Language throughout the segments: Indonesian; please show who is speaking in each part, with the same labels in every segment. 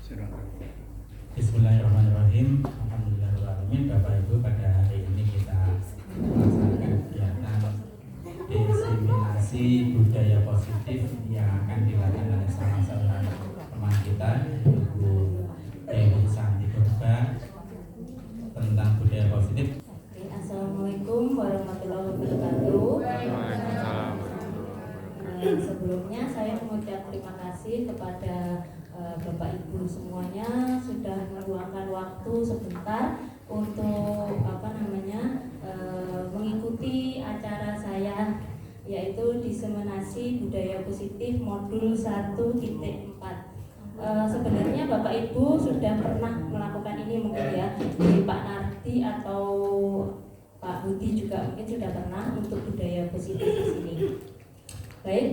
Speaker 1: Bismillahirrahmanirrahim. Alhamdulillahirrahmanirrahim. Bapak Ibu, pada hari ini kita melaksanakan kegiatan diseminasi budaya positif yang akan dilakukan oleh salah seorang teman kita, Ibu Dewi Santi Purba, tentang budaya positif.
Speaker 2: Assalamualaikum warahmatullahi wabarakatuh. Sebelumnya saya mengucap terima kasih kepada Bapak Ibu semuanya sudah meluangkan waktu sebentar untuk mengikuti acara saya, yaitu diseminasi budaya positif modul 1.4. Sebenarnya Bapak Ibu sudah pernah melakukan ini mungkin ya, di Pak Nardi atau Pak Budi juga mungkin sudah pernah untuk budaya positif di sini. Baik,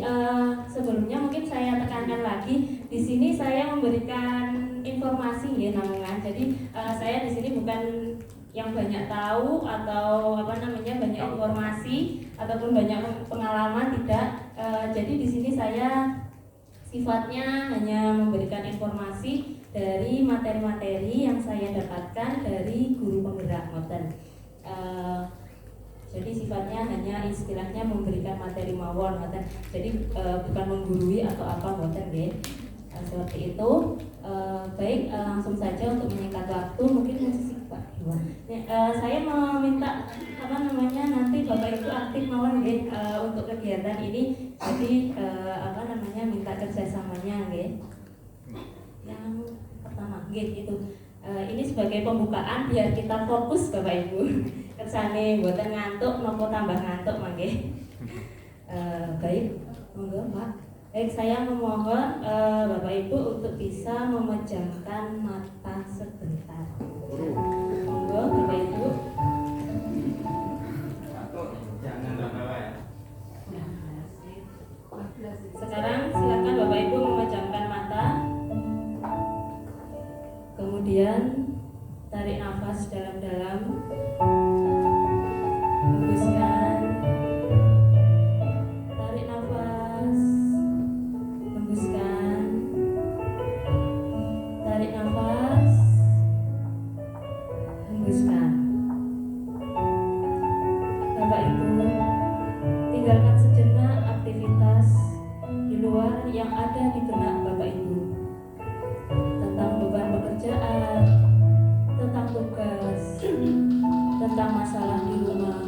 Speaker 2: sebelumnya mungkin saya tekankan lagi, di sini saya memberikan informasi ya namungan. Jadi saya di sini bukan yang banyak tahu atau banyak informasi ataupun banyak pengalaman, tidak. Jadi di sini saya sifatnya hanya memberikan informasi dari materi-materi yang saya dapatkan dari guru penggerak ngoten. Jadi sifatnya hanya istilahnya memberikan materi mawon ngoten. Jadi bukan menggurui atau apa ngoten nggih. Seperti itu. Baik, langsung saja untuk menyingkat waktu mungkin musisi Pak Iwan. Saya meminta nanti Bapak Ibu aktif mawon nggih untuk kegiatan ini. Jadi minta kerjasamanya nggih. Yang pertama nggih itu. Ini sebagai pembukaan biar kita fokus Bapak Ibu. Kersane mboten ngantuk napa tambah ngantuk mangke. Baik, monggo Pak. Baik, saya memohon Bapak Ibu untuk bisa memejamkan mata sebentar. Monggo Bapak Ibu.
Speaker 1: Jangan terbawa ya.
Speaker 2: Sekarang silakan Bapak Ibu memejamkan mata. Kemudian tarik nafas dalam-dalam. Hembuskan. Tarik nafas. Hembuskan. Tarik nafas. Hembuskan. Bapak Ibu, tinggalkan sejenak aktivitas di luar yang ada di benak Bapak Ibu, tentang beban pekerjaan, tentang tugas, tentang masalah di rumah.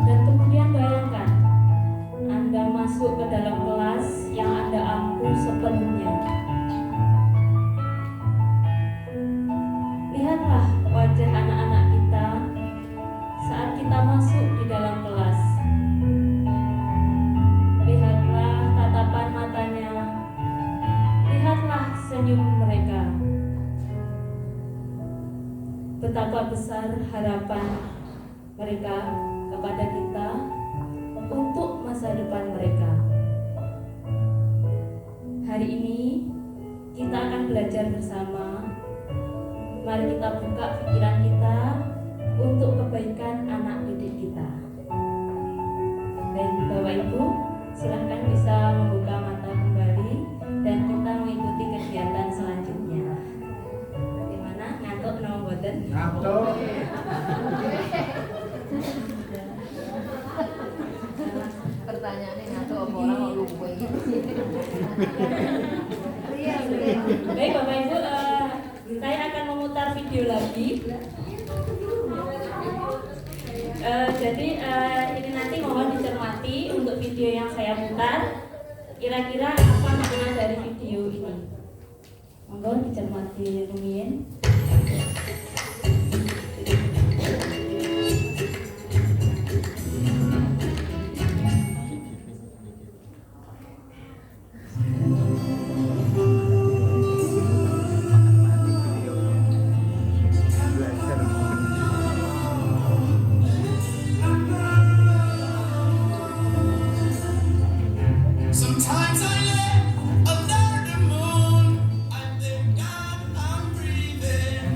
Speaker 2: Dan kemudian bayangkan Anda masuk ke dalam kelas yang Anda ampu sepenuhnya. Lihatlah wajah anak-anak kita saat kita masuk di dalam kelas. Lihatlah tatapan matanya. Lihatlah senyum mereka. Betapa besar harapan mereka kepada kita untuk masa depan mereka. Hari ini kita akan belajar bersama. Mari kita buka pikiran kita untuk kebaikan anak didik kita. Baik, Bapak Ibu, silahkan bisa membuka mata kembali dan kita mengikuti kegiatan selanjutnya. Bagaimana? Ngantuk no mboten?
Speaker 1: Ngantuk.
Speaker 3: Pertanyaannya ngantuk apa orang mau lupa gitu.
Speaker 2: Baik Bapak Ibu, saya akan memutar video lagi. Jadi ini nanti mohon dicermati untuk video yang saya putar. Kira-kira apa makna dari video ini? Mohon dicermati rumiyin.
Speaker 4: Sometimes I lay under the moon, I think I'm breathing.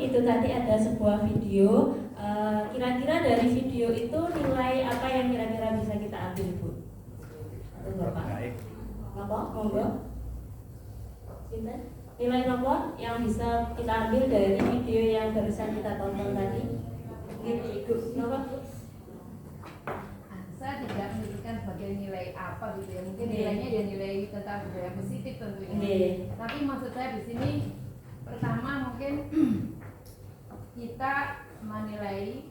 Speaker 2: itu tadi ada sebuah video. Kira-kira dari video itu nilai apa yang kira-kira bisa kita ambil, Bu? Atau Bapak? Apa? Monggo. Sinten? Nilai apa yang bisa kita ambil dari video yang barusan kita tonton tadi? Ibu, kenapa?
Speaker 3: Saya tidak menunjukkan sebagai nilai apa gitu ya, mungkin nilainya dia nilai tentang budaya positif tentunya. Tapi maksud saya di sini pertama mungkin kita menilai,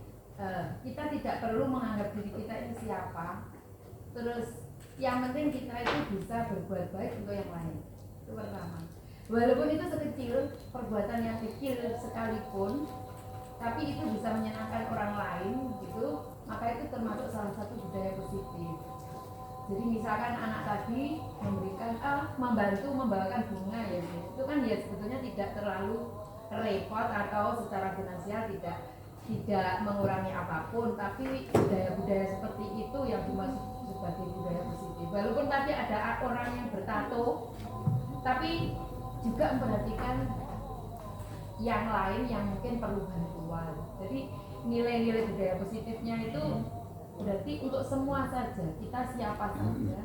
Speaker 3: kita tidak perlu menganggap diri kita ini siapa. Terus yang penting kita itu bisa berbuat baik untuk yang lain. Itu pertama. Walaupun itu sekecil, perbuatan yang kecil sekalipun, tapi itu bisa menyenangkan orang lain gitu, maka itu termasuk salah satu budaya positif. Jadi misalkan anak tadi memberikan membantu membawakan bunga ya, itu kan ya sebetulnya tidak terlalu repot atau secara finansial tidak mengurangi apapun, tapi budaya-budaya seperti itu yang dimaksud sebagai budaya positif. Walaupun tadi ada orang yang bertato, tapi juga memperhatikan yang lain yang mungkin perlu bantuan. Jadi nilai-nilai budaya positifnya itu berarti untuk semua saja, kita siapa saja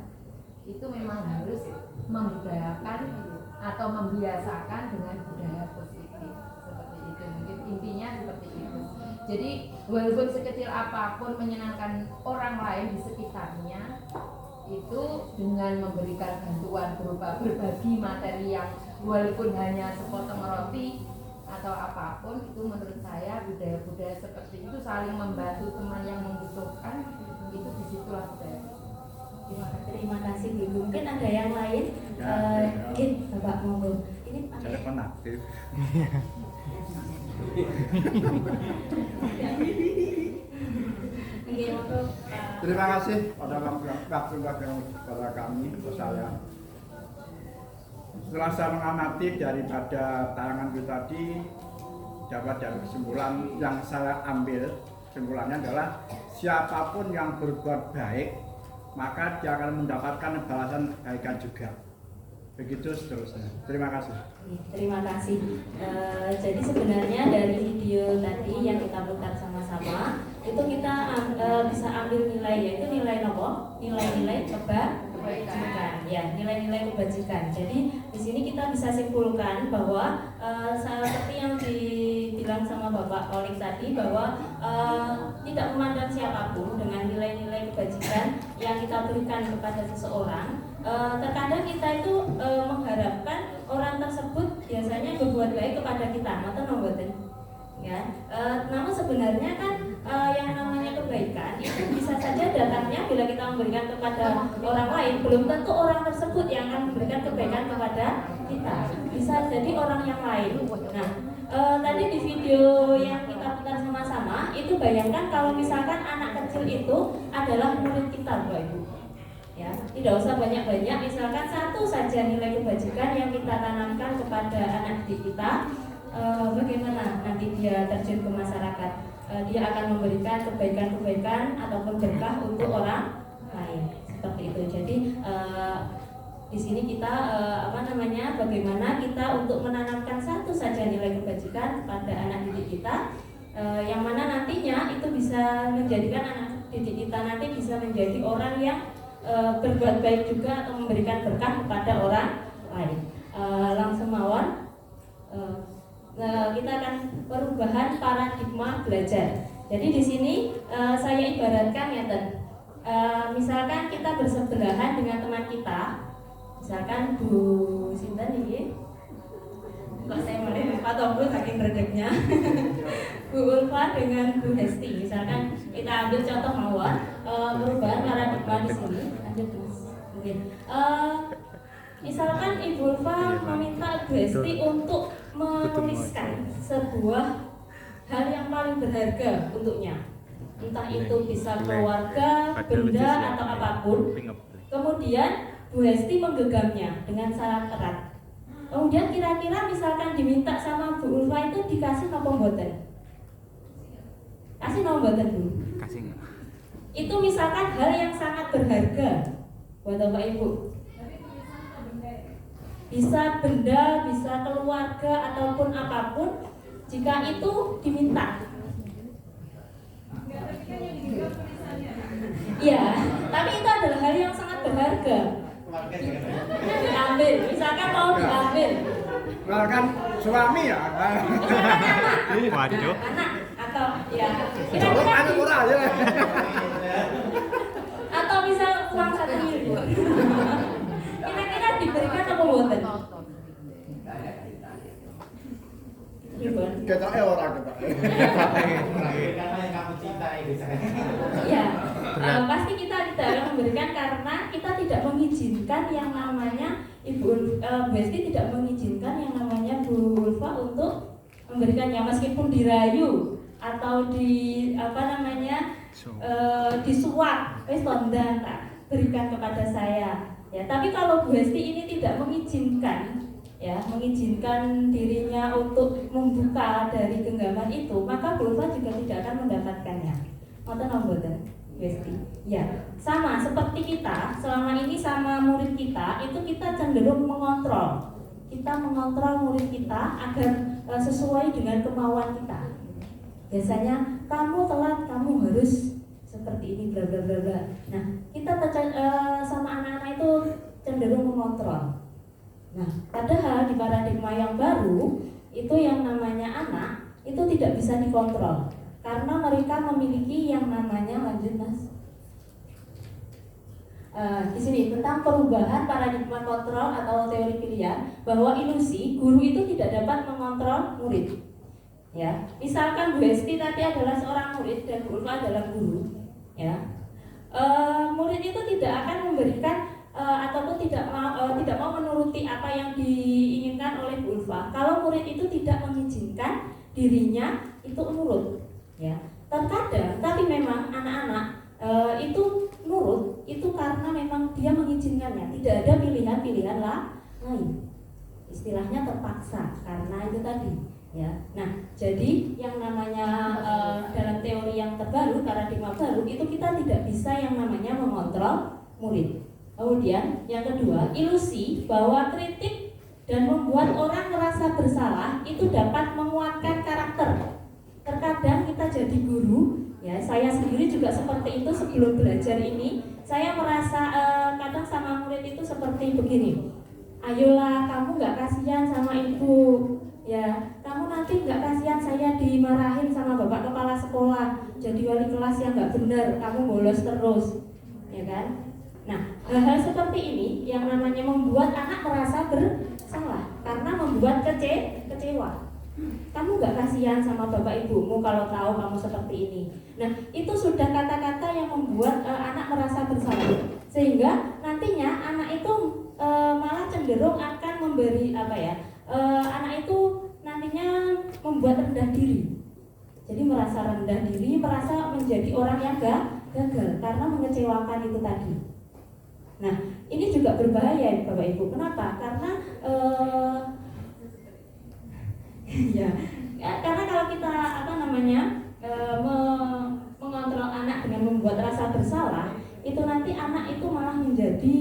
Speaker 3: itu memang harus membudayakan atau membiasakan dengan budaya positif seperti itu. Mungkin intinya seperti itu. Jadi walaupun sekecil apapun menyenangkan orang lain di sekitarnya, itu dengan memberikan bantuan berupa berbagi materi yang walaupun hanya sepotong roti atau apapun, itu menurut saya budaya-budaya seperti itu saling membantu teman yang membutuhkan, itu disitulah budaya.
Speaker 2: Terima kasih Bu. Mungkin ada yang lain? Mungkin Bapak monggo. Ini
Speaker 5: telepon aktif. Terima kasih pada waktu kepada kami, saya. Setelah saya mengamati daripada tayangan itu tadi, dapat dari kesimpulan yang saya ambil, kesimpulannya adalah siapapun yang berbuat baik, maka dia akan mendapatkan balasan kebaikan juga. Begitu seterusnya. Terima kasih.
Speaker 2: Terima kasih. Jadi sebenarnya dari video tadi yang kita putar sama-sama, itu kita bisa ambil nilai, yaitu nilai apa? Nilai-nilai kebajikan. Ya, nilai-nilai kebajikan. Jadi di sini kita bisa simpulkan bahwa seperti yang dibilang sama Bapak Olik tadi, bahwa tidak memandang siapapun dengan nilai-nilai kebajikan yang kita berikan kepada seseorang. Terkadang kita itu mengharapkan orang tersebut biasanya berbuat baik kepada kita, mboten mboten. Ya, namun sebenarnya kan yang namanya kebaikan itu bisa saja datangnya bila kita memberikan kepada orang lain, belum tentu orang tersebut yang akan memberikan kebaikan kepada kita. Bisa jadi orang yang lain. Nah, tadi di video yang kita putar sama-sama itu bayangkan kalau misalkan anak kecil itu adalah murid kita, Bapak Ibu. Ya, tidak usah banyak-banyak, misalkan satu saja nilai kebajikan yang kita tanamkan kepada anak didik kita, bagaimana nanti dia terjun ke masyarakat, dia akan memberikan kebaikan-kebaikan ataupun berkah untuk orang lain, seperti itu. Jadi di sini kita bagaimana kita untuk menanamkan satu saja nilai kebajikan kepada anak didik kita, yang mana nantinya itu bisa menjadikan anak didik kita nanti bisa menjadi orang yang berbuat baik juga atau memberikan berkah kepada orang lain. Langsung mawon, kita akan perubahan paradigma belajar. Jadi di sini saya ibaratkan ya, misalkan kita bersebelahan dengan teman kita, misalkan Bu Sinten ini, kok saya mulai lupa atau Bu saking redeknya. Bu Ulfa dengan Bu Hesti, misalkan kita ambil contoh mawon, perubahan paradigma di sini. Lanjut Mas. Mungkin. Misalkan Ibu Ulfa meminta Bu Hesti untuk menuliskan sebuah hal yang paling berharga untuknya, entah itu bisa keluarga, benda atau apapun. Kemudian Bu Hesti menggenggamnya dengan syarat erat. Kemudian kira-kira misalkan diminta sama Bu Ulfa itu dikasih apa mboten? Kasih mau mboten Bu?
Speaker 5: Kasih enggak?
Speaker 2: Itu misalkan hal yang sangat berharga buat Bapak Ibu. Bisa benda, bisa keluarga ataupun apapun. jika itu diminta. Iya, tapi itu adalah hal yang sangat berharga. Diambil, misalkan mau diambil.
Speaker 5: Misalkan suami ya.
Speaker 6: Waduh.
Speaker 2: Anak atau ya
Speaker 5: Kalau
Speaker 2: kira-kira
Speaker 5: anak murah aja.
Speaker 2: atau misal uang 1 miliar. Kira-kira diberikan apa mboten? Ribon.
Speaker 5: Ketoke ora ketoke.
Speaker 1: Karena yang kamu cintai bisa.
Speaker 2: Ya, pasti kita tidak akan memberikan karena kita tidak mengizinkan yang namanya Ibu Besti tidak mengizinkan yang namanya Bu Ulfa untuk memberikannya meskipun dirayu atau disuap, wis tondang tak berikan kepada saya. Ya, tapi kalau Bu Hesti ini tidak mengizinkan dirinya untuk membuka dari genggaman itu, maka Bu Ulfa juga tidak akan mendapatkannya. Ngoten napa mboten? Besti. Ya, sama seperti kita selama ini sama murid kita itu kita cenderung mengontrol. Kita mengontrol murid kita agar sesuai dengan kemauan kita. Biasanya kamu telat, kamu harus seperti ini bla bla bla bla. Nah, kita sama anak-anak itu cenderung mengontrol. Nah, padahal di paradigma yang baru itu yang namanya anak itu tidak bisa dikontrol karena mereka memiliki yang namanya lanjut Mas. Di sini tentang perubahan paradigma kontrol atau teori pilihan bahwa ilusi guru itu tidak dapat mengontrol murid. Ya, misalkan Bu Hesti tadi adalah seorang murid dan Bu Ulfa adalah guru. Ya, murid itu tidak akan memberikan ataupun tidak mau menuruti apa yang diinginkan oleh Bu Ulfa. Kalau murid itu tidak mengizinkan dirinya itu nurut, ya. Terkadang, tapi memang anak-anak itu nurut itu karena memang dia mengizinkannya. Tidak ada pilihan-pilihan lain. Istilahnya terpaksa karena itu tadi. Ya, nah jadi yang namanya dalam teori yang terbaru, paradigma baru itu kita tidak bisa yang namanya mengontrol murid. Kemudian yang kedua, ilusi bahwa kritik dan membuat orang merasa bersalah itu dapat menguatkan karakter. Terkadang kita jadi guru, ya saya sendiri juga seperti itu sebelum belajar ini, saya merasa kadang sama murid itu seperti begini. Ayolah kamu nggak kasihan sama ibu. Ya, kamu nanti nggak kasihan saya dimarahin sama bapak kepala sekolah, jadi wali kelas yang nggak benar, kamu bolos terus, ya kan? Nah, hal-hal seperti ini yang namanya membuat anak merasa bersalah karena membuat kecewa. Kamu nggak kasihan sama bapak ibumu kalau tahu kamu seperti ini. Nah, itu sudah kata-kata yang membuat anak merasa bersalah, sehingga nantinya anak itu malah cenderung akan memberi anak itu nantinya membuat rendah diri. Jadi merasa rendah diri, merasa menjadi orang yang gagal karena mengecewakan itu tadi. Nah, ini juga berbahaya Bapak Ibu. Kenapa? Karena karena kalau kita mengontrol anak dengan membuat rasa bersalah, itu nanti anak itu malah menjadi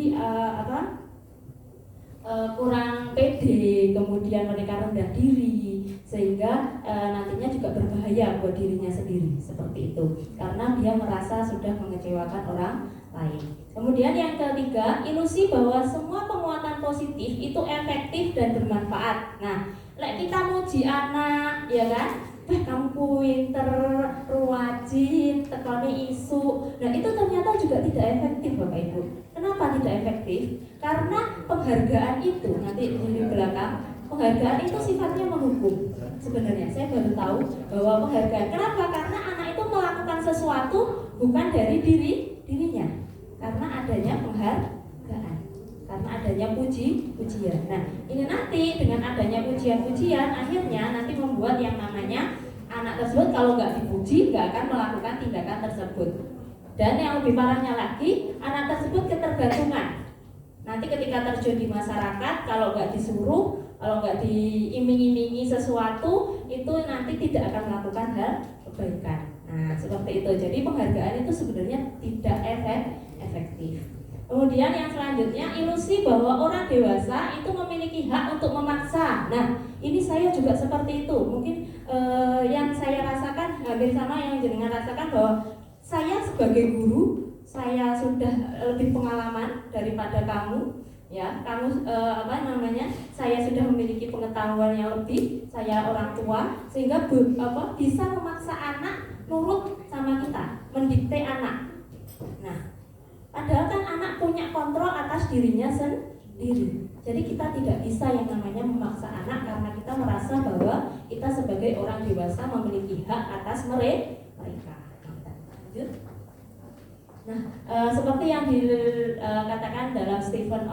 Speaker 2: kurang pede, kemudian mereka rendah diri, sehingga nantinya juga berbahaya buat dirinya sendiri seperti itu, karena dia merasa sudah mengecewakan orang lain. Kemudian yang ketiga, ilusi bahwa semua penguatan positif itu efektif dan bermanfaat. Nah, kita muji anak, ya kan? Kamu pinter, rajin, tekoni isu. Nah, itu ternyata juga tidak efektif Bapak Ibu. Kenapa tidak efektif? Karena penghargaan itu nanti di belakang, penghargaan itu sifatnya menghukum. Sebenarnya saya baru tahu bahwa penghargaan. Kenapa? Karena anak itu melakukan sesuatu bukan dari dirinya. Karena adanya penghargaan, karena adanya pujian. Nah, ini nanti dengan adanya pujian-pujian akhirnya nanti membuat yang namanya anak tersebut kalau nggak dipuji nggak akan melakukan tindakan tersebut. Dan yang lebih parahnya lagi, anak tersebut ketergantungan. Nanti ketika terjun di masyarakat, kalau nggak disuruh, kalau nggak diiming-imingi sesuatu, itu nanti tidak akan melakukan hal kebaikan. Nah, seperti itu. Jadi penghargaan itu sebenarnya tidak efektif. Kemudian yang selanjutnya, ilusi berasumsi bahwa orang dewasa itu memiliki hak untuk memaksa. Nah, ini saya juga seperti itu. Mungkin yang saya rasakan hampir sama yang jenengan rasakan, bahwa saya sebagai guru, saya sudah lebih pengalaman daripada kamu. Ya, kamu saya sudah memiliki pengetahuan yang lebih, saya orang tua, sehingga bisa memaksa anak nurut sama kita, mendikte anak. Nah, padahal kan anak punya kontrol atas dirinya sendiri. Jadi kita tidak bisa yang namanya memaksa anak, karena kita merasa bahwa kita sebagai orang dewasa memiliki hak atas mereka. Lanjut. Nah, seperti yang dikatakan dalam Stephen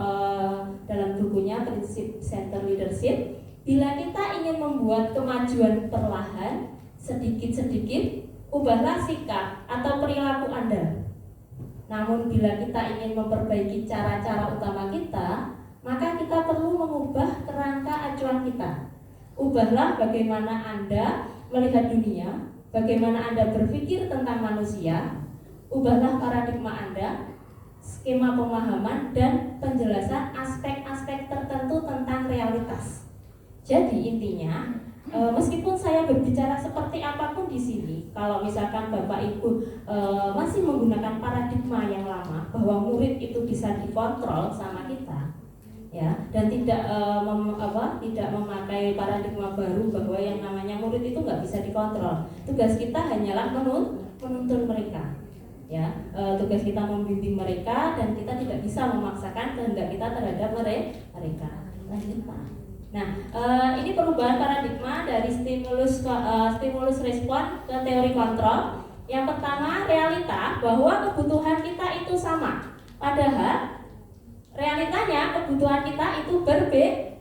Speaker 2: dalam bukunya Prinsip Center Leadership, bila kita ingin membuat kemajuan perlahan, sedikit-sedikit, ubahlah sikap atau perilaku Anda. Namun bila kita ingin memperbaiki cara-cara utama kita, maka kita perlu mengubah kerangka acuan kita. Ubahlah bagaimana Anda melihat dunia, bagaimana Anda berpikir tentang manusia. Ubahlah paradigma Anda, skema pemahaman, dan penjelasan aspek-aspek tertentu tentang realitas. Jadi intinya, meskipun saya berbicara seperti apapun di sini, kalau misalkan Bapak Ibu masih menggunakan paradigma yang lama, bahwa murid itu bisa dikontrol sama kita, ya, dan tidak memakai paradigma baru bahwa yang namanya murid itu nggak bisa dikontrol. Tugas kita hanyalah menuntun mereka. Ya, tugas kita membimbing mereka, dan kita tidak bisa memaksakan kehendak kita terhadap mereka. Lanjut, Pak. Nah, ini perubahan paradigma dari stimulus respon ke teori kontrol. Yang pertama, realita bahwa kebutuhan kita itu sama. Padahal realitanya kebutuhan kita itu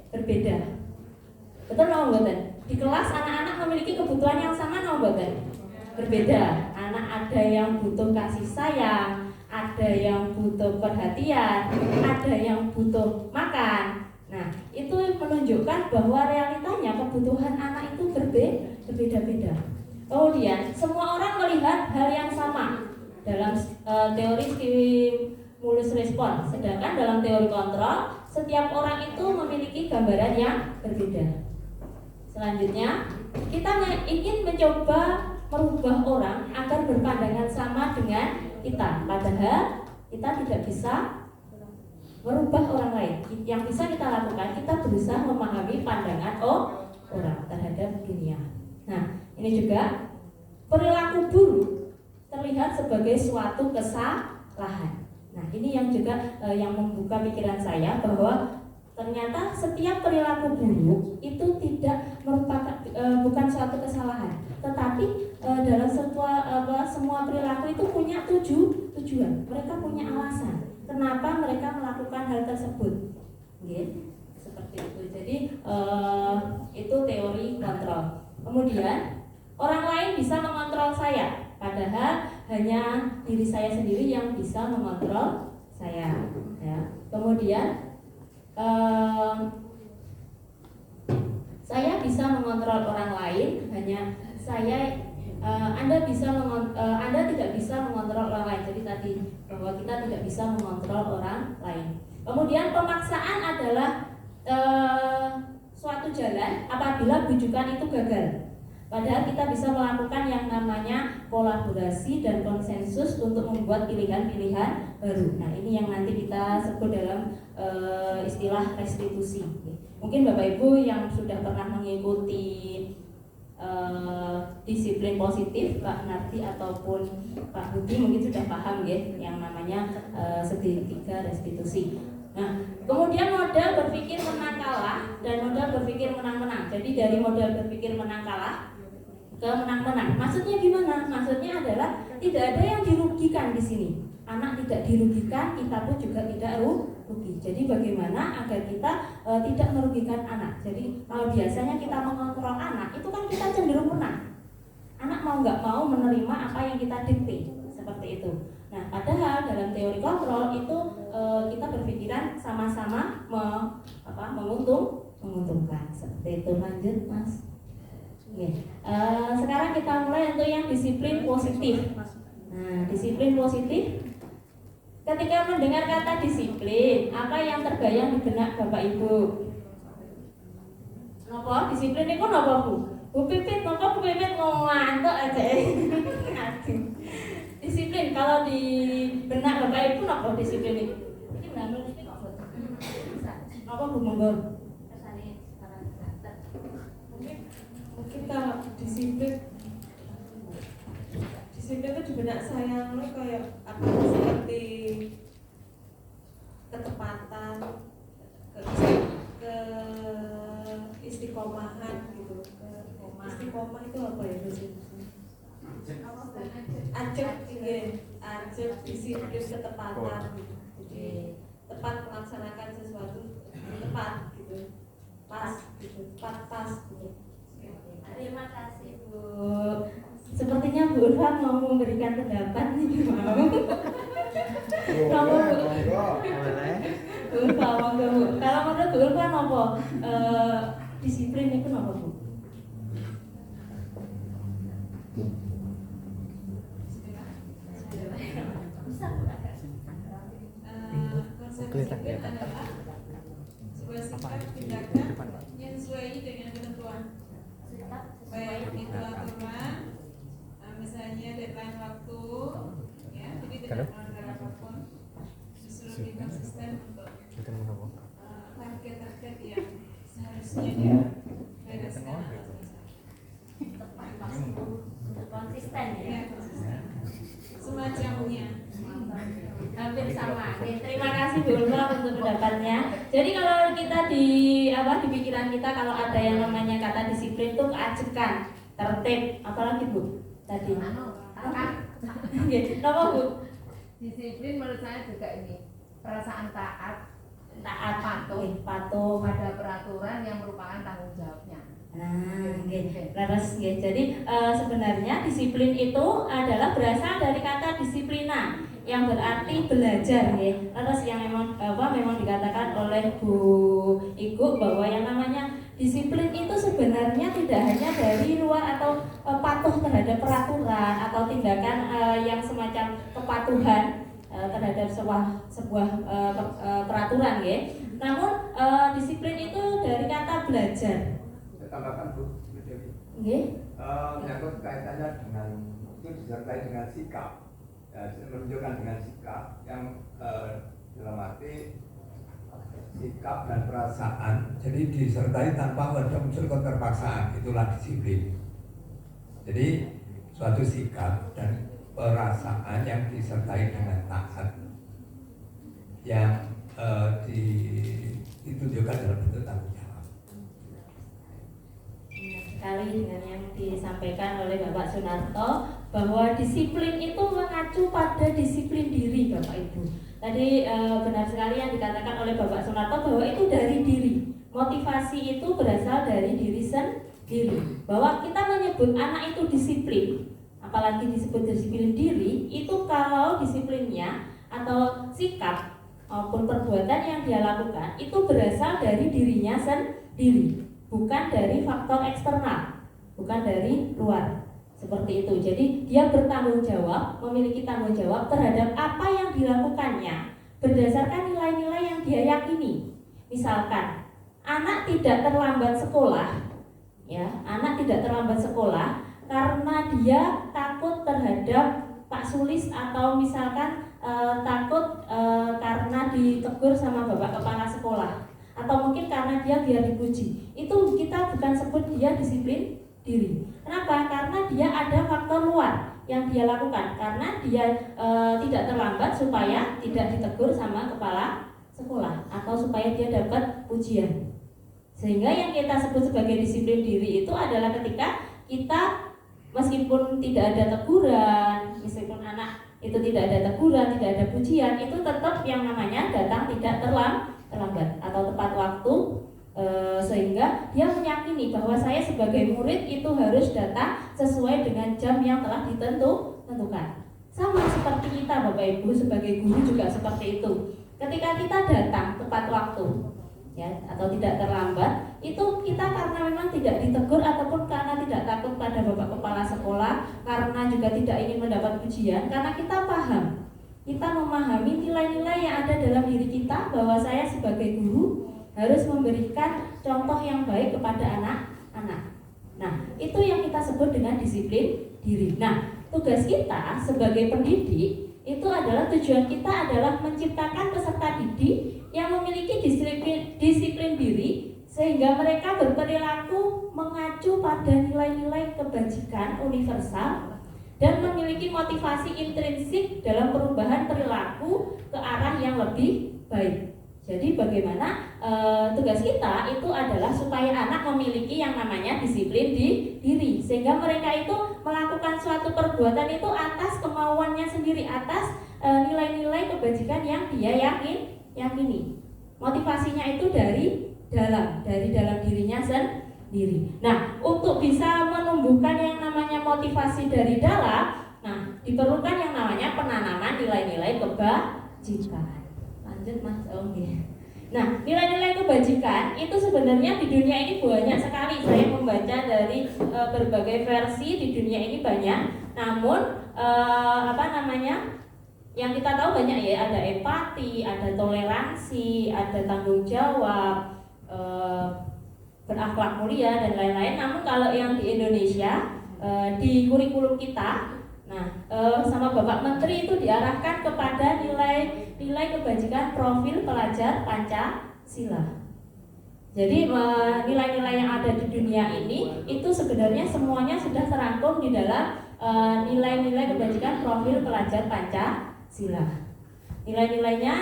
Speaker 2: berbeda. Betul nggak, Mbak? Di kelas anak-anak memiliki kebutuhan yang sama nggak, Mbak? Berbeda. Anak ada yang butuh kasih sayang, ada yang butuh perhatian, ada yang butuh makan. Nah, itu menunjukkan bahwa realitanya kebutuhan anak itu berbeda-beda. Kemudian, semua orang melihat hal yang sama dalam teori stimulus respon. Sedangkan dalam teori kontrol, setiap orang itu memiliki gambaran yang berbeda. Selanjutnya, kita ingin mencoba merubah orang agar berpandangan sama dengan kita. Padahal kita tidak bisa merubah orang lain. Yang bisa kita lakukan, kita berusaha memahami pandangan orang terhadap dunia. Nah, ini juga perilaku buruk terlihat sebagai suatu kesalahan. Nah, ini yang juga yang membuka pikiran saya, bahwa ternyata setiap perilaku buruk itu tidak merupakan bukan suatu kesalahan, tetapi dalam semua perilaku itu punya tujuan. Mereka punya alasan kenapa mereka melakukan hal tersebut. Seperti itu. Jadi itu teori kontrol. Kemudian, orang lain bisa mengontrol saya, padahal hanya diri saya sendiri yang bisa mengontrol saya. Ya. Kemudian saya bisa mengontrol orang lain, hanya Anda tidak bisa mengontrol orang lain. Jadi tadi bahwa kita tidak bisa mengontrol orang lain. Kemudian pemaksaan adalah suatu jalan apabila bujukan itu gagal. Padahal kita bisa melakukan yang namanya kolaborasi dan konsensus untuk membuat pilihan-pilihan baru. Nah, ini yang nanti kita sebut dalam istilah restitusi. Mungkin Bapak Ibu yang sudah pernah mengikuti disiplin positif, Pak Nardi ataupun Pak Budi mungkin sudah paham ya, yang namanya segitiga restitusi. Nah, kemudian modal berpikir menang kalah dan modal berpikir menang-menang. Jadi dari modal berpikir menang kalah ke menang-menang. Maksudnya gimana? Maksudnya adalah tidak ada yang dirugikan di sini. Anak tidak dirugikan, kita pun juga tidak rugi. Jadi bagaimana agar kita tidak merugikan anak. Jadi kalau biasanya kita mengontrol anak, itu kan kita cenderung menang. Anak mau nggak mau menerima apa yang kita dikte, seperti itu. Nah, padahal dalam teori kontrol itu kita berpikiran sama-sama menguntungkan. Seperti itu. Lanjut, Mas. Sekarang kita mulai untuk yang disiplin positif. Nah, disiplin positif ketika mendengar kata disiplin, apa yang terbayang di benak Bapak Ibu? Napa disiplin itu napa Bu? Bu Pipit, napa Bu Pipit ngantuk aja. Disiplin kalau di benak Bapak Ibu napa disiplin itu? Ini benar ini kok betul. Napa Bu monggo?
Speaker 6: Mungkin kalau disiplin itu di benak saya kayak apa seperti ketepatan, ke istiqomahan gitu. Istiqomah itu apa ya ajak disiplin ketepatan gitu. Jadi tepat melaksanakan sesuatu tepat gitu, pas gitu, pas gitu.
Speaker 2: Terima kasih Bu. Sepertinya Bu Ulfa mau memberikan pendapat nih mau. Kamu Bu Ulfa monggo Bu. Kalau menurut Bu Ulfa nopo disiplin itu nopo Bu?
Speaker 6: Konsep disiplin adalah sebuah sikap tindakan yang sesuai dengan ketentuan, baik itu aturan, misalnya deadline waktu, ya, jadi tidak melanggar apapun, justru lebih konsisten untuk target-target yang seharusnya dia bereskan atau selesai.
Speaker 2: Konsisten ya.
Speaker 6: Konsisten. Semacamnya.
Speaker 2: Hampir sama. Oke, terima kasih Bu Ulfa untuk pendapatnya. Jadi kalau kita di pikiran kita kalau ada yang namanya kata disiplin itu keajekan, tertib, apalagi Bu? Tadi. Oke, apa Bu?
Speaker 3: Disiplin menurut saya juga ini perasaan taat
Speaker 2: patuh
Speaker 3: pada peraturan yang merupakan tanggung jawabnya.
Speaker 2: Nah, leres nggih. Jadi sebenarnya disiplin itu adalah berasal dari kata disiplina yang berarti belajar nggih. Leres yang memang dikatakan oleh Bu Igu bahwa yang namanya disiplin itu sebenarnya tidak hanya dari luar atau patuh terhadap peraturan atau tindakan yang semacam kepatuhan terhadap sebuah peraturan nggih. Namun disiplin itu dari kata belajar.
Speaker 1: Tambahkan Bu Dewi.
Speaker 2: Nggih.
Speaker 1: Menyangkut kaitannya dengan itu disertai dengan sikap, ya, menunjukkan dengan sikap yang dalam arti sikap dan perasaan. Jadi disertai tanpa ada unsur keterpaksaan, itulah disiplin. Jadi suatu sikap dan perasaan yang disertai dengan taat yang ditunjukkan dalam bentuk tanggung jawab.
Speaker 2: Sekali dengan yang disampaikan oleh Bapak Sunarto bahwa disiplin itu mengacu pada disiplin diri Bapak Ibu. Tadi benar sekali yang dikatakan oleh Bapak Sunarto bahwa itu dari diri. Motivasi itu berasal dari diri sendiri. Bahwa kita menyebut anak itu disiplin, apalagi disebut disiplin diri, itu kalau disiplinnya atau sikap maupun perbuatan yang dia lakukan itu berasal dari dirinya sendiri. Bukan dari faktor eksternal, bukan dari luar. Seperti itu. Jadi dia bertanggung jawab, memiliki tanggung jawab terhadap apa yang dilakukannya berdasarkan nilai-nilai yang dia yakini. Misalkan anak tidak terlambat sekolah, ya, anak tidak terlambat sekolah karena dia takut terhadap Pak Sulis atau misalkan takut karena ditegur sama Bapak Kepala Sekolah. Atau mungkin karena dia biar dipuji. Itu kita bukan sebut dia disiplin diri. Kenapa? Karena dia ada faktor luar yang dia lakukan. Karena dia tidak terlambat supaya tidak ditegur sama kepala sekolah atau supaya dia dapat pujian. Sehingga yang kita sebut sebagai disiplin diri itu adalah ketika kita meskipun tidak ada teguran, meskipun anak itu tidak ada teguran, tidak ada pujian, itu tetap yang namanya datang tidak terlambat atau tepat waktu, sehingga dia meyakini bahwa saya sebagai murid itu harus datang sesuai dengan jam yang telah ditentukan. Sama seperti kita Bapak Ibu sebagai guru juga seperti itu. Ketika kita datang tepat waktu, ya, atau tidak terlambat, itu kita karena memang tidak ditegur ataupun karena tidak takut pada Bapak Kepala Sekolah, karena juga tidak ingin mendapat pujian, karena kita paham kita memahami nilai-nilai yang ada dalam diri kita, bahwa saya sebagai guru harus memberikan contoh yang baik kepada anak-anak. Nah, itu yang kita sebut dengan disiplin diri. Nah, tugas kita sebagai pendidik itu adalah, tujuan kita adalah menciptakan peserta didik yang memiliki disiplin diri, sehingga mereka berperilaku mengacu pada nilai-nilai kebajikan universal dan memiliki motivasi intrinsik dalam perubahan perilaku ke arah yang lebih baik. Jadi bagaimana tugas kita itu adalah supaya anak memiliki yang namanya disiplin di diri, sehingga mereka itu melakukan suatu perbuatan itu atas kemauannya sendiri, atas nilai-nilai kebajikan yang dia yakini. Motivasinya itu dari dalam dirinya sendiri. Nah, untuk bisa menumbuhkan yang namanya motivasi dari dalam, nah diperlukan yang namanya penanaman nilai-nilai kebajikan. Lanjut Mas Oke. Nah, nilai-nilai kebajikan itu sebenarnya di dunia ini banyak sekali. Saya membaca dari berbagai versi di dunia ini banyak. Namun yang kita tahu banyak ya, ada empati, ada toleransi, ada tanggung jawab, berakhlak mulia dan lain-lain. Namun kalau yang di Indonesia di kurikulum kita, sama Bapak Menteri itu diarahkan kepada nilai kebajikan profil pelajar Pancasila. Jadi nilai-nilai yang ada di dunia ini itu sebenarnya semuanya sudah terangkum di dalam nilai-nilai kebajikan profil pelajar Pancasila. Nilai-nilainya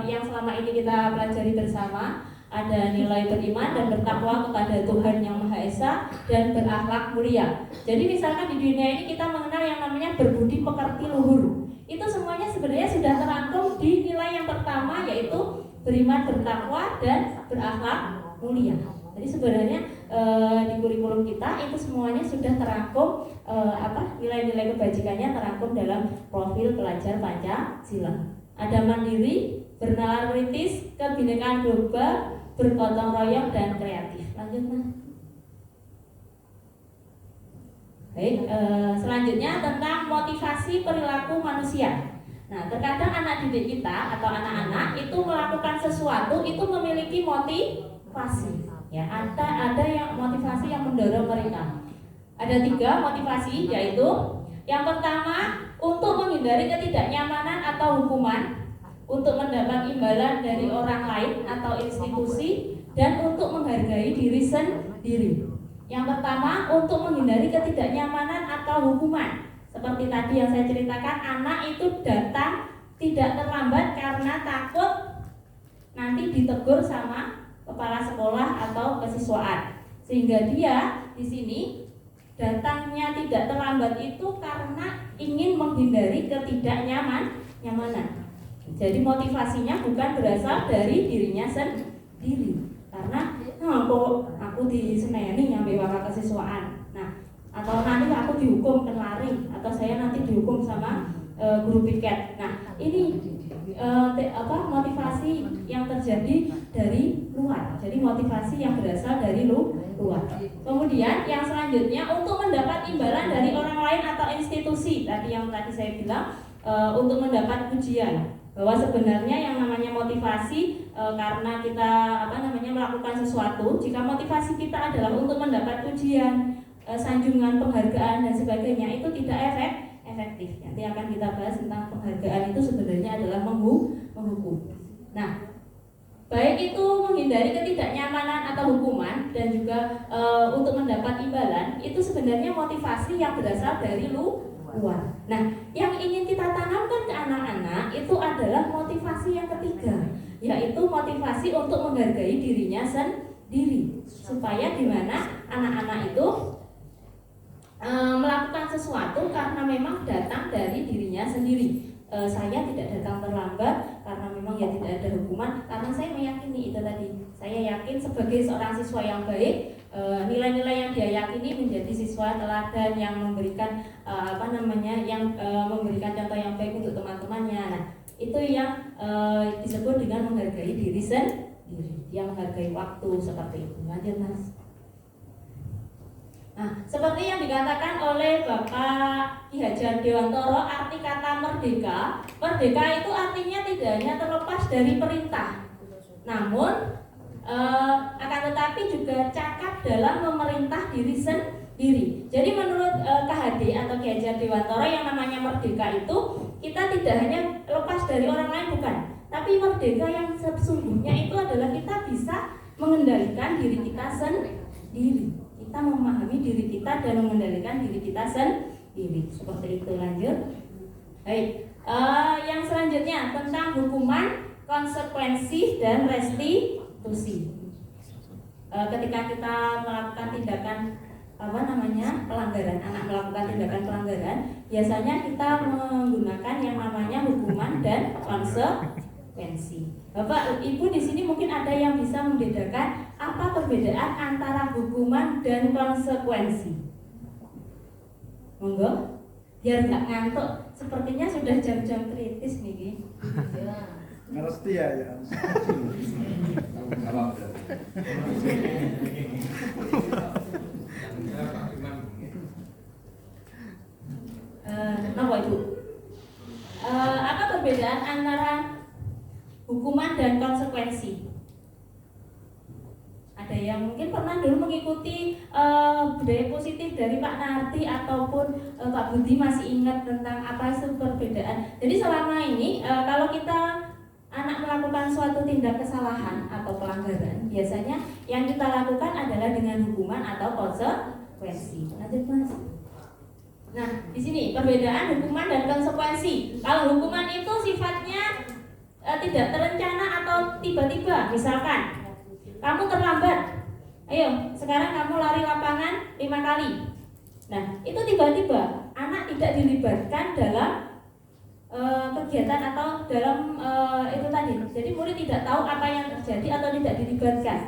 Speaker 2: yang selama ini kita pelajari bersama, ada nilai beriman dan bertakwa kepada Tuhan Yang Maha Esa dan berakhlak mulia. Jadi misalkan di dunia ini kita mengenal yang namanya berbudi pekerti luhur. Itu semuanya sebenarnya sudah terangkum di nilai yang pertama, yaitu beriman, bertakwa dan berakhlak mulia. Jadi sebenarnya di kurikulum kita itu semuanya sudah terangkum, nilai-nilai kebajikannya terangkum dalam profil pelajar Pancasila. Ada mandiri, bernalar kritis, kebinekaan global, bergotong royong dan kreatif. Lanjut Mas. Baik, selanjutnya tentang motivasi perilaku manusia. Nah, terkadang anak didik kita atau anak-anak itu melakukan sesuatu itu memiliki motivasi. Ya, ada yang motivasi yang mendorong mereka. Ada 3 motivasi, yaitu yang pertama untuk menghindari ketidaknyamanan atau hukuman, untuk mendapat imbalan dari orang lain atau institusi, dan untuk menghargai diri sendiri. Yang pertama, untuk menghindari ketidaknyamanan atau hukuman. Seperti tadi yang saya ceritakan, anak itu datang tidak terlambat karena takut nanti ditegur sama kepala sekolah atau kesiswaan. Sehingga dia di sini datangnya tidak terlambat itu karena ingin menghindari ketidaknyamanan. Jadi motivasinya bukan berasal dari dirinya sendiri, karena aku diseneni nyampe waktu kesiswaan. Nah, atau nanti aku dihukum lari, atau saya nanti dihukum sama guru piket. Nah, ini motivasi yang terjadi dari luar. Jadi motivasi yang berasal dari luar. Kemudian yang selanjutnya untuk mendapat imbalan dari orang lain atau institusi. Tadi saya bilang untuk mendapat pujian. Bahwa sebenarnya yang namanya motivasi karena kita melakukan sesuatu, jika motivasi kita adalah untuk mendapat pujian, sanjungan, penghargaan dan sebagainya, itu tidak efektif. Nanti akan kita bahas tentang penghargaan itu sebenarnya adalah menghukum. Nah, baik itu menghindari ketidaknyamanan atau hukuman dan juga untuk mendapat imbalan, itu sebenarnya motivasi yang berasal dari luar. Nah, yang ingin kita tanamkan ke anak-anak itu adalah motivasi yang ketiga, yaitu motivasi untuk menghargai dirinya sendiri, supaya gimana anak-anak itu melakukan sesuatu karena memang datang dari dirinya sendiri. Saya tidak datang terlambat karena memang tidak ada hukuman, karena saya meyakini itu tadi. Saya yakin sebagai seorang siswa yang baik, nilai-nilai yang dia yakini menjadi siswa teladan yang memberikan memberikan contoh yang baik untuk teman-temannya. Nah, itu yang disebut dengan menghargai diri sendiri. Dia menghargai waktu seperti itu. Lanjut Mas. Nah, seperti yang dikatakan oleh Bapak Ki Hajar Dewantoro, arti kata merdeka, merdeka itu artinya tidak hanya terlepas dari perintah, namun akan tetapi juga cakap dalam memerintah diri sendiri. Jadi menurut KHD atau Ki Hajar Dewantoro, yang namanya merdeka itu kita tidak hanya lepas dari orang lain, bukan, tapi merdeka yang sesungguhnya itu adalah kita bisa mengendalikan diri kita sendiri. Kita memahami diri kita dan mengendalikan diri kita sendiri. Seperti itu. Lanjut. Baik. Yang selanjutnya tentang hukuman, konsekuensi dan restitusi. Ketika kita melakukan tindakan pelanggaran, anak melakukan tindakan pelanggaran, biasanya kita menggunakan yang namanya hukuman dan konsekuensi. Bapak, Ibu di sini mungkin ada yang bisa membedakan apa perbedaan antara hukuman dan konsekuensi. Monggo, biar nggak ngantuk. Sepertinya sudah jam-jam kritis nih.
Speaker 5: Ngerti ya.
Speaker 2: Kenapa Ibu? Apa perbedaan antara hukuman dan konsekuensi? Ada yang mungkin pernah dulu mengikuti budaya positif dari Pak Narti ataupun Pak Budi masih ingat tentang apa itu perbedaan. Jadi selama ini kalau kita anak melakukan suatu tindak kesalahan atau pelanggaran, biasanya yang kita lakukan adalah dengan hukuman atau konsekuensi. Lanjut Mas. Nah, di sini perbedaan hukuman dan konsekuensi. Kalau hukuman itu sifatnya tidak terencana atau tiba-tiba. Misalkan kamu terlambat, ayo sekarang kamu lari lapangan 5 kali. Nah, itu tiba-tiba anak tidak dilibatkan dalam kegiatan atau dalam itu tadi. Jadi murid tidak tahu apa yang terjadi atau tidak dilibatkan.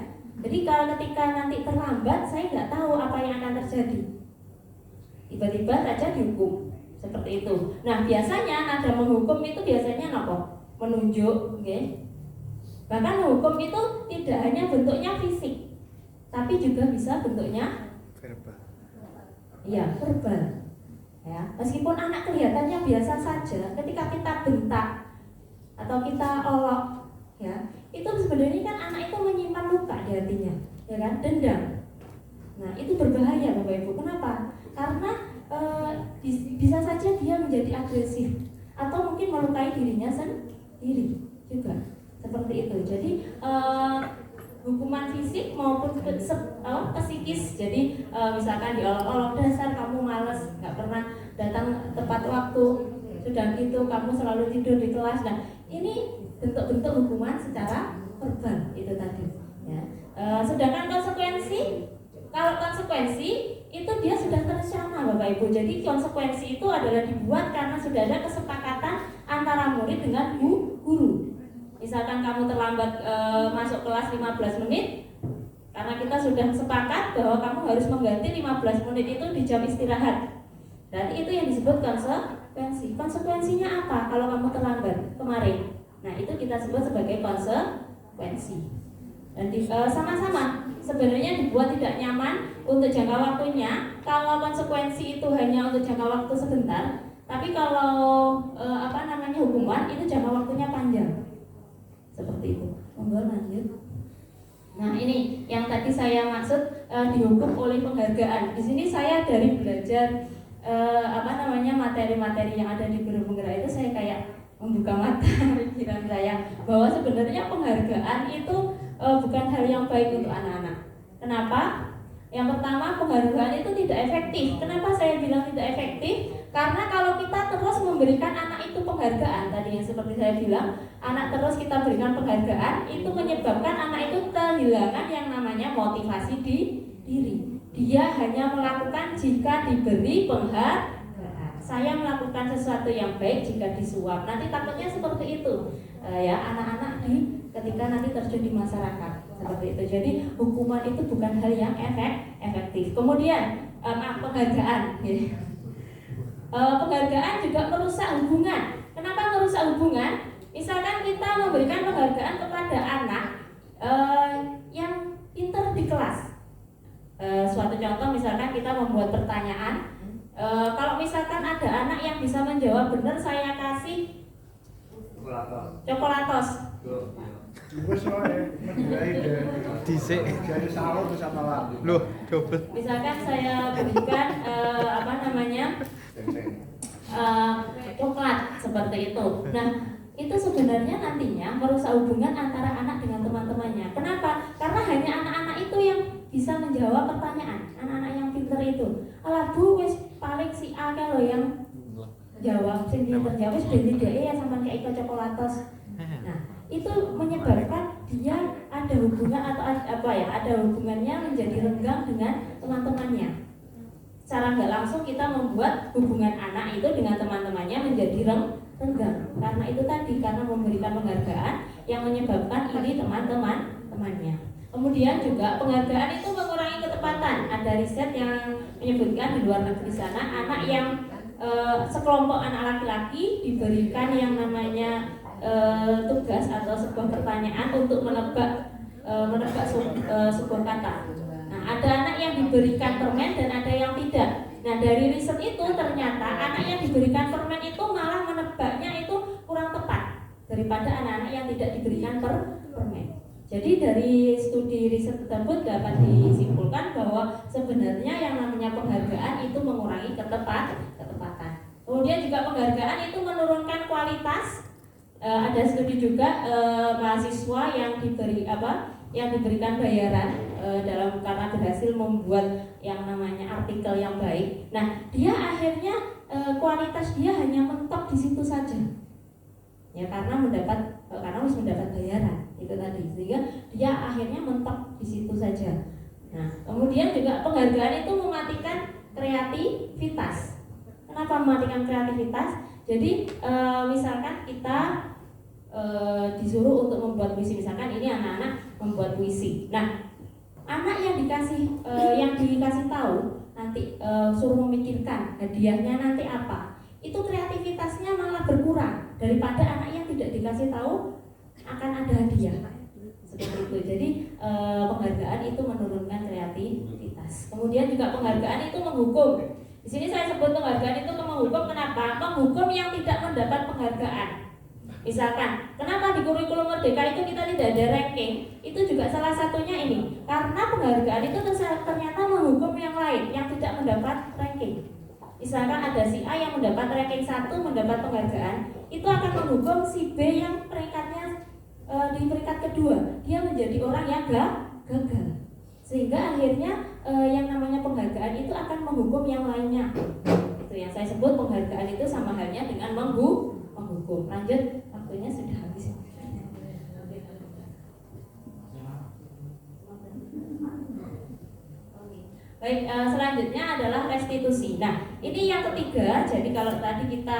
Speaker 2: Jadi kalau ketika nanti terlambat, saya nggak tahu apa yang akan terjadi. Tiba-tiba saja dihukum seperti itu. Nah, biasanya nada menghukum itu biasanya apa? Menunjuk, okay? Bahkan hukum itu tidak hanya bentuknya fisik, tapi juga bisa bentuknya
Speaker 5: Verbal.
Speaker 2: iya, verbal. Ya, meskipun anak kelihatannya biasa saja, ketika kita bentak atau kita olok, ya, itu sebenarnya kan anak itu menyimpan luka di hatinya, ya kan, dendam. Nah, itu berbahaya Bapak Ibu. Kenapa? Karena bisa saja dia menjadi agresif atau mungkin melukai dirinya sendiri juga. Seperti itu. Jadi hukuman fisik maupun psikis. Jadi misalkan diolok-olok, dasar kamu malas, nggak pernah datang tepat waktu, sudah gitu kamu selalu tidur di kelas. Nah, ini bentuk-bentuk hukuman secara verbal itu tadi. Ya. Sedangkan konsekuensi, kalau konsekuensi itu dia sudah terencana Bapak Ibu. Jadi konsekuensi itu adalah dibuat karena sudah ada kesepakatan antara murid dengan guru. Misalkan kamu terlambat masuk kelas 15 menit, karena kita sudah sepakat bahwa kamu harus mengganti 15 menit itu di jam istirahat. Dan itu yang disebut konsekuensi. Konsekuensinya apa kalau kamu terlambat kemarin? Nah, itu kita sebut sebagai konsekuensi. Dan sama-sama sebenarnya dibuat tidak nyaman untuk jangka waktunya. Kalau konsekuensi itu hanya untuk jangka waktu sebentar, tapi kalau hukuman itu jangka waktunya panjang. Seperti itu. Monggo lanjut. Nah, ini yang tadi saya maksud dihukum oleh penghargaan. Di sini saya dari belajar materi-materi yang ada di guru penggerak itu, saya kayak membuka mata pikiran saya bahwa sebenarnya penghargaan itu bukan hal yang baik untuk anak-anak. Kenapa? Yang pertama, penghargaan itu tidak efektif. Kenapa saya bilang tidak efektif? Karena kalau kita terus memberikan anak itu penghargaan, tadi yang seperti saya bilang, anak terus kita berikan penghargaan, itu menyebabkan anak itu kehilangan yang namanya motivasi di diri. Dia hanya melakukan jika diberi penghargaan. Saya melakukan sesuatu yang baik jika disuap. Nanti takutnya seperti itu, ya anak-anak ketika nanti terjun di masyarakat seperti itu. Jadi hukuman itu bukan hal yang efektif. Kemudian penghargaan. Penghargaan juga merusak hubungan. Kenapa merusak hubungan? Misalkan kita memberikan penghargaan kepada anak yang pintar di kelas. Suatu contoh misalkan kita
Speaker 5: Dhisik dari salur ke sama lah. Loh, double.
Speaker 2: Misalkan saya berikan apa namanya coklat seperti itu. Nah, itu sebenarnya nantinya merusak hubungan antara anak dengan teman-temannya. Kenapa? Karena hanya anak-anak itu yang bisa menjawab pertanyaan. Anak-anak yang pintar itu. Alah Bu, wis paling si A kalau yang jawab, sing pinter jawab wis ben tidak ya sampean kayak ikut coklatos. Nah, itu menyebabkan dia ada hubungan atau ada hubungannya menjadi renggang dengan teman-temannya. Secara nggak langsung kita membuat hubungan anak itu dengan teman-temannya menjadi renggang. Karena itu tadi, karena memberikan penghargaan yang menyebabkan ini teman-temannya. Kemudian juga penghargaan itu mengurangi ketepatan. Ada riset yang menyebutkan di luar negeri sana anak yang sekelompok anak laki-laki diberikan yang namanya tugas atau sebuah pertanyaan untuk menebak sebuah kata. Nah, ada anak yang diberikan permen dan ada yang tidak. Nah, dari riset itu ternyata anak yang diberikan permen itu malah menebaknya itu kurang tepat daripada anak-anak yang tidak diberikan permen. Jadi dari studi riset tersebut dapat disimpulkan bahwa sebenarnya yang namanya penghargaan itu mengurangi ketepatan. Kemudian juga penghargaan itu menurunkan kualitas. Ada studi juga mahasiswa yang diberikan bayaran karena berhasil membuat yang namanya artikel yang baik. Nah, dia akhirnya kualitas dia hanya mentok di situ saja. Ya karena harus mendapat bayaran itu tadi, sehingga dia akhirnya mentok di situ saja. Nah, kemudian juga penghargaan itu mematikan kreativitas. Kenapa mematikan kreativitas? Jadi misalkan kita disuruh untuk membuat puisi, misalkan ini anak-anak membuat puisi. Nah, anak yang dikasih tahu nanti suruh memikirkan hadiahnya nanti apa, itu kreativitasnya malah berkurang daripada anak yang tidak dikasih tahu akan ada hadiah seperti itu. Jadi penghargaan itu menurunkan kreativitas. Kemudian juga penghargaan itu menghukum. Di sini saya sebut penghargaan itu menghukum. Kenapa? Menghukum yang tidak mendapat penghargaan. Misalkan, kenapa di kurikulum Merdeka itu kita tidak ada ranking? Itu juga salah satunya ini. Karena penghargaan itu ternyata menghukum yang lain yang tidak mendapat ranking. Misalkan ada si A yang mendapat ranking 1 mendapat penghargaan, itu akan menghukum si B yang peringkatnya di peringkat kedua. Dia menjadi orang yang gagal. Sehingga akhirnya yang namanya penghargaan itu akan menghukum yang lainnya. Itu yang saya sebut penghargaan itu sama halnya dengan menghukum. Lanjut, waktunya sudah habis. Baik, selanjutnya adalah restitusi. Nah, ini yang ketiga. Jadi kalau tadi kita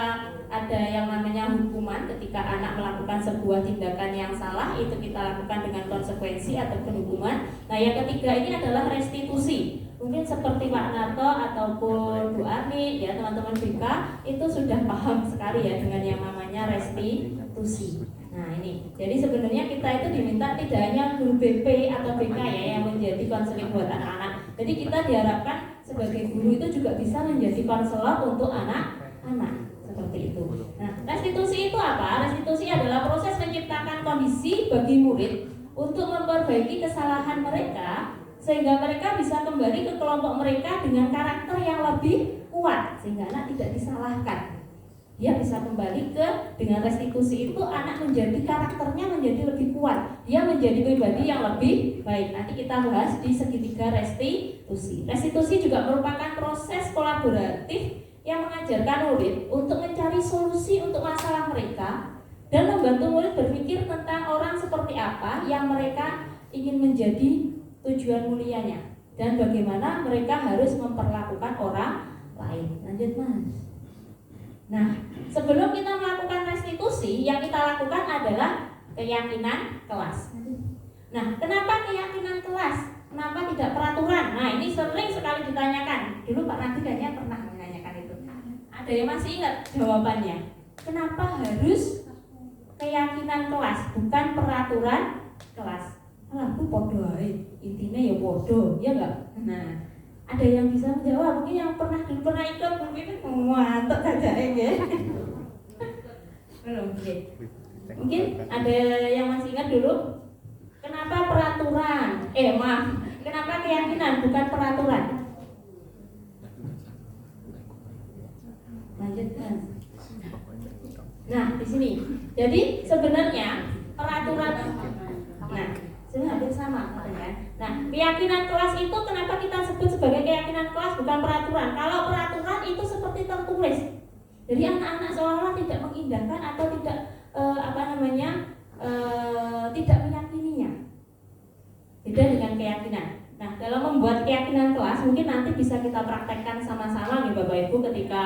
Speaker 2: ada yang namanya hukuman ketika anak melakukan sebuah tindakan yang salah, itu kita lakukan dengan konsekuensi atau hukuman. Nah, yang ketiga ini adalah restitusi. Mungkin seperti Pak Narto ataupun Bu Arni, ya teman-teman BK itu sudah paham sekali ya dengan yang namanya restitusi. Nah ini, jadi sebenarnya kita itu diminta tidak hanya guru BP atau BK ya yang menjadi konseling buat anak-anak. Jadi kita diharapkan sebagai guru itu juga bisa menjadi konselor untuk anak-anak seperti itu. Nah, restitusi itu apa? Restitusi adalah proses menciptakan kondisi bagi murid untuk memperbaiki kesalahan mereka sehingga mereka bisa kembali ke kelompok mereka dengan karakter yang lebih kuat sehingga anak tidak disalahkan. Dia bisa kembali dengan restitusi itu anak menjadi karakternya menjadi lebih kuat. Dia menjadi pribadi yang lebih baik. Nanti kita bahas di segitiga restitusi. Restitusi juga merupakan proses kolaboratif yang mengajarkan murid untuk mencari solusi untuk masalah mereka dan membantu murid berpikir tentang orang seperti apa yang mereka ingin menjadi tujuan mulianya dan bagaimana mereka harus memperlakukan orang lain. Lanjut Mas. Nah, sebelum kita melakukan restitusi, yang kita lakukan adalah keyakinan kelas. Nah, kenapa keyakinan kelas? Kenapa tidak peraturan? Nah, ini sering sekali ditanyakan. Dulu Pak Nanti kayaknya pernah menanyakan itu. Ada yang masih ingat jawabannya? Kenapa harus keyakinan kelas, bukan peraturan kelas? Aku podo ae, intinya ya podo, ya enggak? Nah, ada yang bisa menjawab? Mungkin yang pernah ikut mungkin mantap saja ya. Belum, mungkin ada yang masih ingat dulu. Kenapa Maaf, kenapa keyakinan bukan peraturan? Lanjutkan. Nah, di sini. Jadi sebenarnya peraturan, nah, sebenarnya hampir sama katanya. Nah, keyakinan kelas itu kenapa kita sebut sebagai keyakinan kelas bukan peraturan? Kalau peraturan itu seperti tertulis. Jadi anak-anak seolah-olah tidak mengindahkan atau tidak tidak meyakininya. Beda dengan keyakinan. Nah, dalam membuat keyakinan kelas mungkin nanti bisa kita praktekkan sama-sama nih Bapak Ibu ketika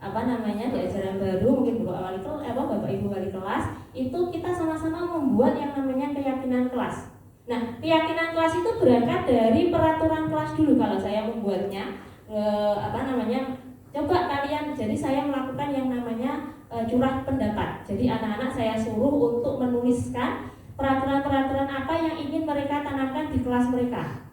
Speaker 2: di ajaran baru mungkin Bapak Ibu wali kelas itu kita sama-sama membuat yang namanya keyakinan kelas. Nah, keyakinan kelas itu berangkat dari peraturan kelas dulu kalau saya membuatnya coba kalian, jadi saya melakukan yang namanya curah pendapat. Jadi anak-anak saya suruh untuk menuliskan peraturan-peraturan apa yang ingin mereka tanamkan di kelas mereka.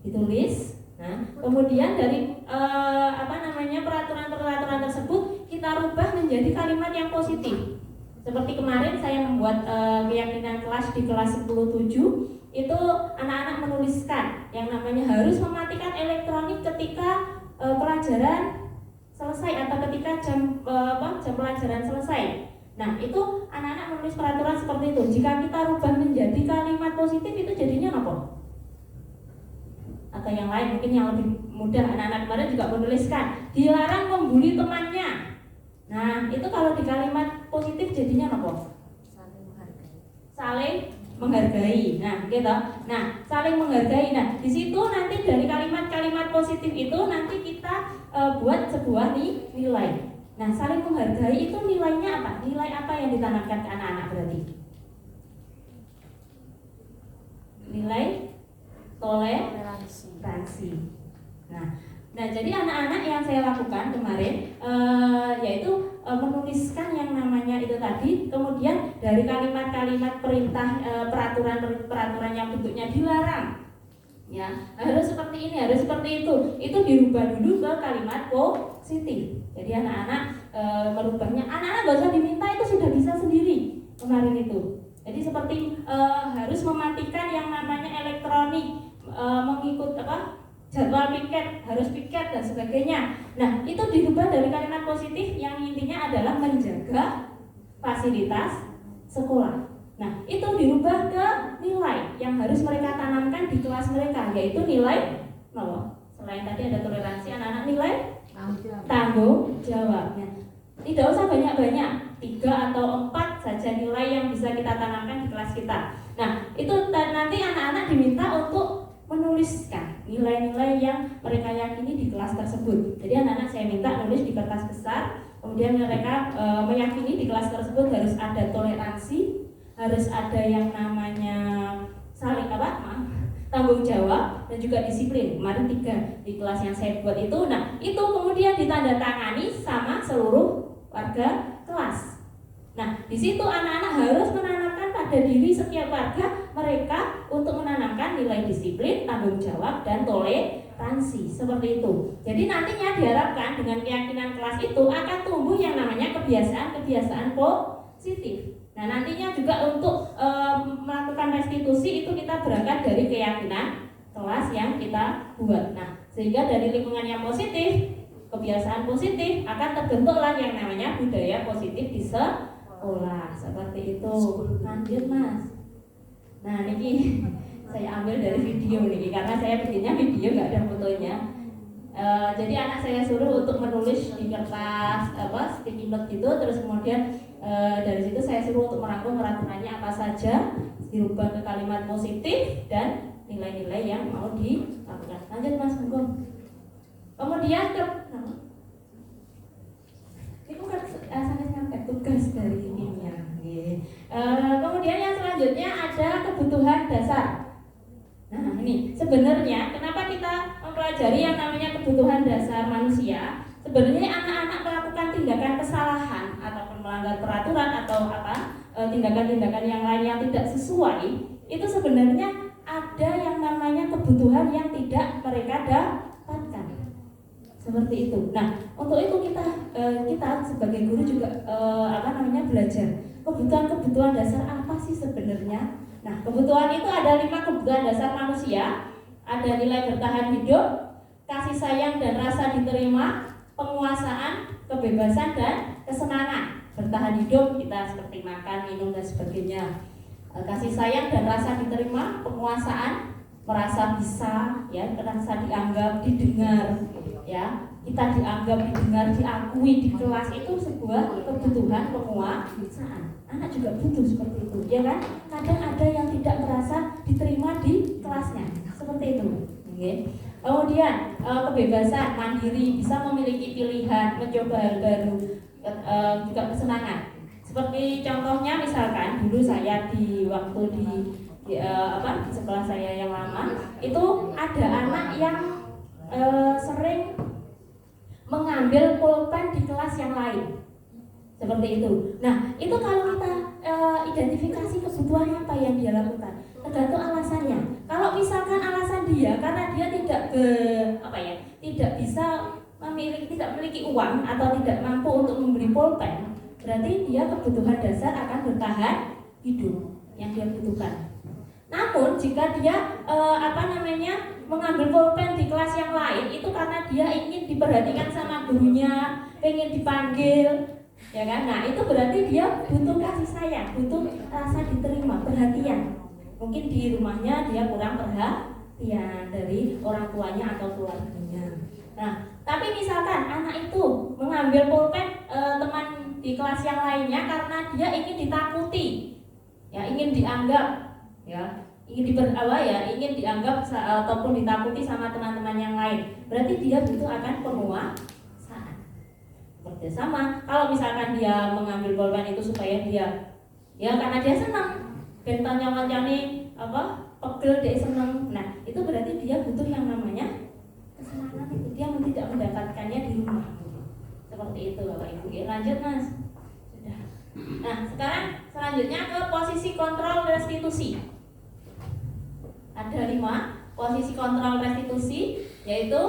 Speaker 2: Ditulis. Nah, kemudian dari peraturan-peraturan tersebut kita rubah menjadi kalimat yang positif. Seperti kemarin saya membuat keyakinan kelas di kelas 10-7, itu anak-anak menuliskan yang namanya harus mematikan elektronik ketika pelajaran selesai atau ketika jam pelajaran selesai. Nah, itu anak-anak menulis peraturan seperti itu. Jika kita rubah menjadi kalimat positif itu jadinya apa? Atau yang lain mungkin yang lebih mudah, anak-anak kemarin juga menuliskan dilarang membuli temannya. Nah, itu kalau di kalimat positif jadinya apa? Saling menghargai. Nah, gitu. Nah, saling menghargai. Nah, di situ nanti dari kalimat-kalimat positif itu nanti kita buat sebuah nilai. Nah, saling menghargai itu nilainya apa? Nilai apa yang ditanamkan ke anak-anak berarti? Nilai toleransi. Nah, jadi anak-anak yang saya lakukan kemarin yaitu menuliskan yang namanya itu tadi, kemudian dari kalimat-kalimat perintah peraturan yang bentuknya dilarang, ya harus seperti ini, harus seperti itu dirubah dulu ke kalimat positif. Jadi anak-anak merubahnya, anak-anak gak usah diminta, itu sudah bisa sendiri kemarin itu. Jadi seperti harus mematikan yang namanya elektronik, mengikut jadwal piket, harus piket dan sebagainya. Nah, itu dirubah dari kalimat positif yang intinya adalah menjaga fasilitas sekolah. Nah, itu dirubah ke nilai yang harus mereka tanamkan di kelas mereka, yaitu nilai selain tadi ada toleransi, anak-anak nilai tanggung jawabnya. Tidak usah banyak-banyak, 3 atau 4 saja nilai yang bisa kita tanamkan di kelas kita. Nah, itu nanti anak-anak diminta untuk menuliskan nilai-nilai yang mereka yakini di kelas tersebut. Jadi anak-anak saya minta nulis di kertas besar, kemudian mereka meyakini di kelas tersebut harus ada toleransi, harus ada yang namanya tanggung jawab, dan juga disiplin. Kemarin 3 di kelas yang saya buat itu. Nah, itu kemudian ditandatangani sama seluruh warga kelas. Nah, di situ anak-anak harus menanamkan pada diri setiap warga mereka untuk menanamkan nilai disiplin, tanggung jawab, dan toleransi seperti itu. Jadi nantinya diharapkan dengan keyakinan kelas itu akan tumbuh yang namanya kebiasaan-kebiasaan positif. Nah, nantinya juga untuk melakukan restitusi itu kita berangkat dari keyakinan kelas yang kita buat. Nah, sehingga dari lingkungan yang positif, kebiasaan positif akan terbentuklah yang namanya budaya positif di sekolah. Seperti itu. Lanjut, Mas. Nah, ini saya ambil dari video nih karena saya bikinnya video nggak ada fotonya. Jadi anak saya suruh untuk menulis di kertas sticky note gitu, terus kemudian dari situ saya suruh untuk merangkum peraturannya apa saja, dirubah ke kalimat positif dan nilai-nilai yang mau dilakukan. Lanjut, Mas Gunggung. Kemudian ini bukan sampai sampai tugas dari timnya. Kemudian yang selanjutnya ada kebutuhan dasar. Nah, ini sebenarnya kenapa kita mempelajari yang namanya kebutuhan dasar manusia? Sebenarnya anak-anak melakukan tindakan kesalahan ataupun melanggar peraturan atau tindakan-tindakan yang lain yang tidak sesuai, itu sebenarnya ada yang namanya kebutuhan yang tidak mereka dapatkan. Seperti itu. Nah, untuk itu kita sebagai guru juga belajar kebutuhan-kebutuhan dasar apa sih sebenarnya. Nah, kebutuhan itu ada 5 kebutuhan dasar manusia. Ada nilai bertahan hidup, kasih sayang dan rasa diterima, penguasaan, kebebasan dan kesenangan. Bertahan hidup kita seperti makan, minum dan sebagainya. Kasih sayang dan rasa diterima, penguasaan, merasa bisa, ya, merasa dianggap, didengar, ya. Kita dianggap, didengar, diakui di kelas itu sebuah kebutuhan penguasaan. Anak juga butuh seperti itu, ya kan? Kadang ada yang tidak merasa diterima di kelasnya, seperti itu. Okay. Kemudian kebebasan, mandiri, bisa memiliki pilihan, mencoba hal baru, juga kesenangan. Seperti contohnya misalkan dulu saya di waktu di sekolah saya yang lama itu ada anak yang sering mengambil pulpen di kelas yang lain. Seperti itu. Nah, itu kalau kita identifikasi kebutuhan apa yang dia lakukan, tergantung alasannya. Kalau misalkan alasan dia karena dia tidak bisa tidak memiliki uang atau tidak mampu untuk membeli pulpen, berarti dia kebutuhan dasar akan bertahan hidup yang dia butuhkan. Namun jika dia mengambil pulpen di kelas yang lain itu karena dia ingin diperhatikan sama gurunya, pengen dipanggil, ya kan? Nah, itu berarti dia butuh kasih sayang, butuh rasa diterima, perhatian. Mungkin di rumahnya dia kurang perhatian dari orang tuanya atau keluarganya. Nah, tapi misalkan anak itu mengambil pulpen teman di kelas yang lainnya karena dia ingin ditakuti, ya, ingin dianggap, ya, ingin dianggap ataupun ditakuti sama teman-teman yang lain. Berarti dia butuh akan penguasaan. Seperti sama, kalau misalkan dia mengambil pulpen itu supaya dia, ya, karena dia senang, bentanya wancani pegel dia senang. Nah, itu berarti dia butuh yang namanya kesenangan itu. Dia tidak mendapatkannya di rumah. Seperti itu, Bapak Ibu. Ya, lanjut, Mas. Sudah. Nah, sekarang selanjutnya ke posisi kontrol restitusi. Ada 5 posisi kontrol restitusi, yaitu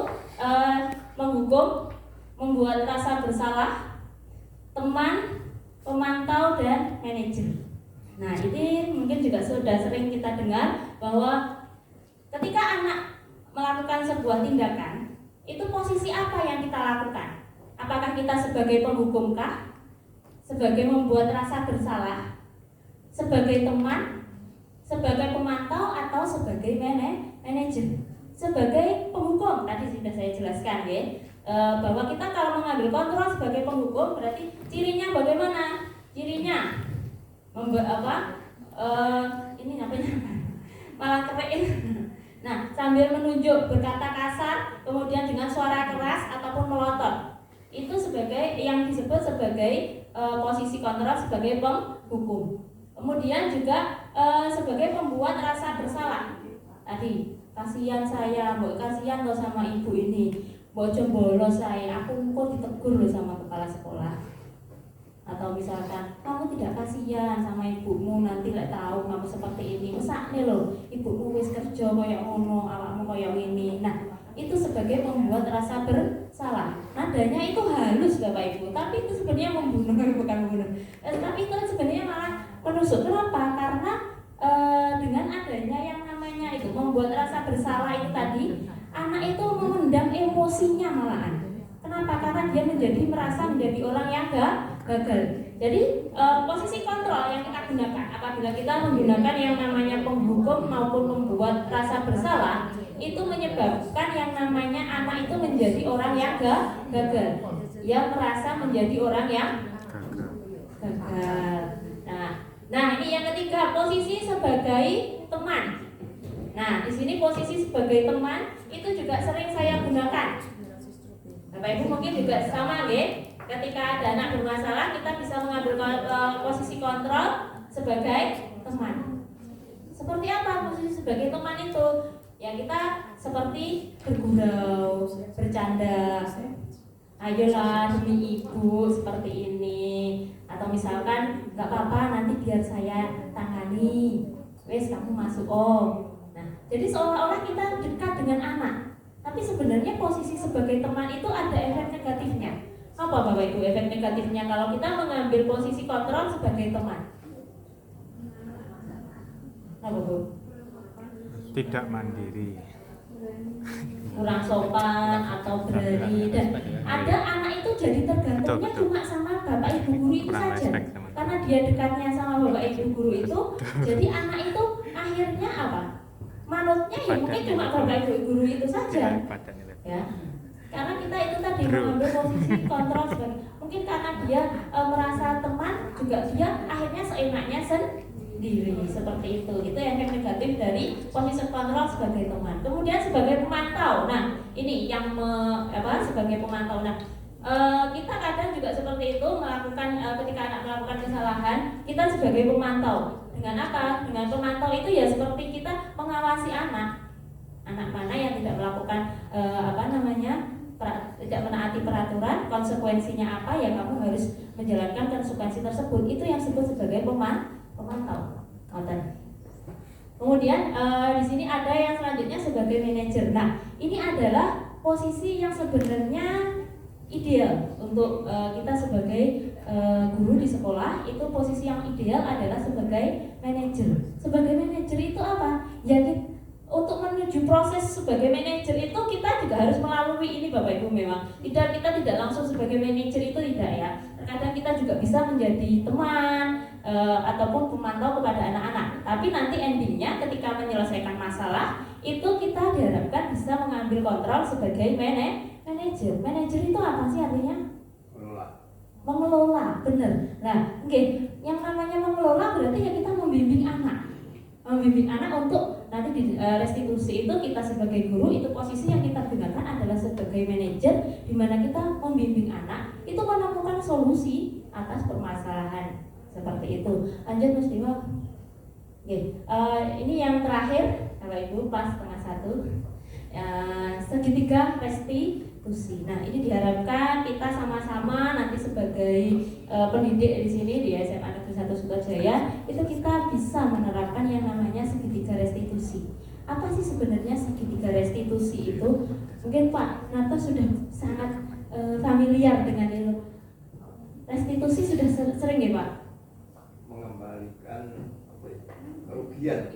Speaker 2: menghukum, membuat rasa bersalah, teman, pemantau, dan manajer. Nah, ini mungkin juga sudah sering kita dengar bahwa ketika anak melakukan sebuah tindakan, itu posisi apa yang kita lakukan? Apakah kita sebagai penghukumkah? Sebagai membuat rasa bersalah? Sebagai teman? Sebagai pemantau? Atau sebagai manajer? Sebagai penghukum, tadi sudah saya jelaskan, ya, bahwa kita kalau mengambil kontrol sebagai penghukum berarti cirinya bagaimana? Cirinya malah keren. Nah, sambil menunjuk, berkata kasar, kemudian dengan suara keras ataupun melotot, itu sebagai yang disebut sebagai posisi kontrol sebagai penghukum. Kemudian juga sebagai pembuat rasa bersalah. Tadi kasihan saya, mbok kasihan loh sama ibu ini, mbok jembolo saya, aku kok ditegur loh sama kepala sekolah. Atau misalkan kamu tidak kasihan sama ibumu, nanti lek tahu kamu seperti ini, mesakne loh ibumu wis kerja koyo ngono, awakmu koyo ini. Nah, itu sebagai membuat rasa bersalah. Nadanya itu halus Bapak Ibu, tapi itu sebenarnya membunuh, bukan membunuh. Tapi itu sebenarnya malah menusuk. Kenapa? Karena dengan adanya yang namanya itu membuat rasa bersalah itu tadi, anak itu memendam emosinya malahan. Kenapa? Karena dia merasa menjadi orang yang gagal. Jadi posisi kontrol yang kita gunakan apabila kita menggunakan yang namanya penghukum maupun membuat rasa bersalah, itu menyebabkan yang namanya anak itu menjadi orang yang gagal. Dia merasa menjadi orang yang gagal. Nah, ini yang ketiga, posisi sebagai teman. Nah, di sini posisi sebagai teman itu juga sering saya gunakan. Bapak Ibu mungkin juga sama, ya. Ketika ada anak bermasalah, kita bisa mengambil posisi kontrol sebagai teman. Seperti apa posisi sebagai teman itu? Ya, kita seperti bergurau, bercanda. Ayolah demi ibu seperti ini. Atau misalkan nggak apa-apa, nanti biar saya tangani. Wes kamu masuk Nah, jadi seolah-olah kita dekat dengan anak. Tapi sebenarnya posisi sebagai teman itu ada efek negatifnya. Apa Bapak Ibu efek negatifnya kalau kita mengambil posisi kontrol sebagai teman? Apa Bu?
Speaker 7: Tidak mandiri.
Speaker 2: Kurang sopan atau berani, dan ada anak itu jadi tergantungnya
Speaker 7: Betul.
Speaker 2: cuma sama bapak ibu guru itu
Speaker 7: Kurang
Speaker 2: saja,
Speaker 7: respect sama
Speaker 2: karena dia dekatnya sama bapak ibu guru itu, jadi anak itu akhirnya apa? Manutnya ya mungkin cuma bapak ibu guru itu saja,
Speaker 7: Pada nilai.
Speaker 2: ya. Karena kita itu tadi
Speaker 7: Bro.
Speaker 2: mengambil posisi kontrol sebagai, mungkin karena dia merasa teman, juga dia akhirnya seenaknya sendiri seperti itu. Itu yang negatif dari posisi kontrol sebagai teman. Kemudian sebagai pemantau. Nah, ini yang sebagai pemantau. Nah, kita kadang juga seperti itu melakukan ketika anak melakukan kesalahan, kita sebagai pemantau. Dengan apa? Dengan pemantau itu ya seperti kita mengawasi anak mana yang tidak melakukan tidak menaati peraturan, konsekuensinya apa ya kamu harus menjalankan konsekuensi tersebut. Itu yang disebut sebagai pemantau. Kemudian di sini ada yang selanjutnya sebagai manajer. Nah, ini adalah posisi yang sebenarnya ideal untuk kita sebagai guru di sekolah. Itu posisi yang ideal adalah sebagai manajer. Sebagai manajer itu apa? Ya untuk menuju proses sebagai manajer itu kita juga harus melalui ini Bapak Ibu, memang kita tidak langsung sebagai manajer itu tidak ya. Terkadang kita juga bisa menjadi teman ataupun pemantau kepada anak-anak. Tapi nanti endingnya ketika menyelesaikan masalah itu kita diharapkan bisa mengambil kontrol sebagai manajer. Manajer itu apa sih artinya? Mengelola, benar. Nah, yang namanya mengelola berarti ya kita membimbing anak untuk nanti di restitusi itu kita sebagai guru itu posisi yang kita gunakan adalah sebagai manajer, di mana kita membimbing anak itu menemukan solusi atas permasalahan seperti itu. Lanjut Mas Dewa. Ini yang terakhir Bapak Ibu pas setengah 1 segitiga restitusi. Nah, ini diharapkan kita sama-sama nanti sebagai pendidik di sini di SMA Negeri 1 Sukajaya itu kita bisa menerapkan yang namanya segitiga restitusi. Apa sih sebenarnya segitiga restitusi itu? Mungkin Pak Nato sudah sangat familiar dengan itu. Restitusi sudah sering ya Pak?
Speaker 1: Mengembalikan kerugian.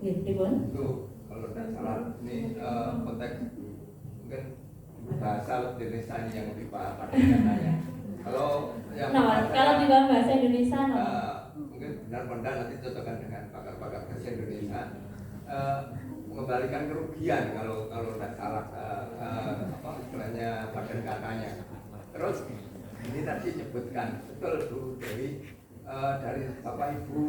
Speaker 2: Itu
Speaker 1: kalau tidak salah ini konteks mungkin bahasa Indonesia yang lebih paham katanya. Kalau
Speaker 2: di dalam bahasa Indonesia
Speaker 1: mungkin benar-benar nanti cocokkan dengan pakar-pakar bahasa Indonesia. Mengembalikan kerugian kalau tidak salah istilahnya badan katanya. Terus ini tadi nyebutkan betul Bu Dewi dari Bapak Ibu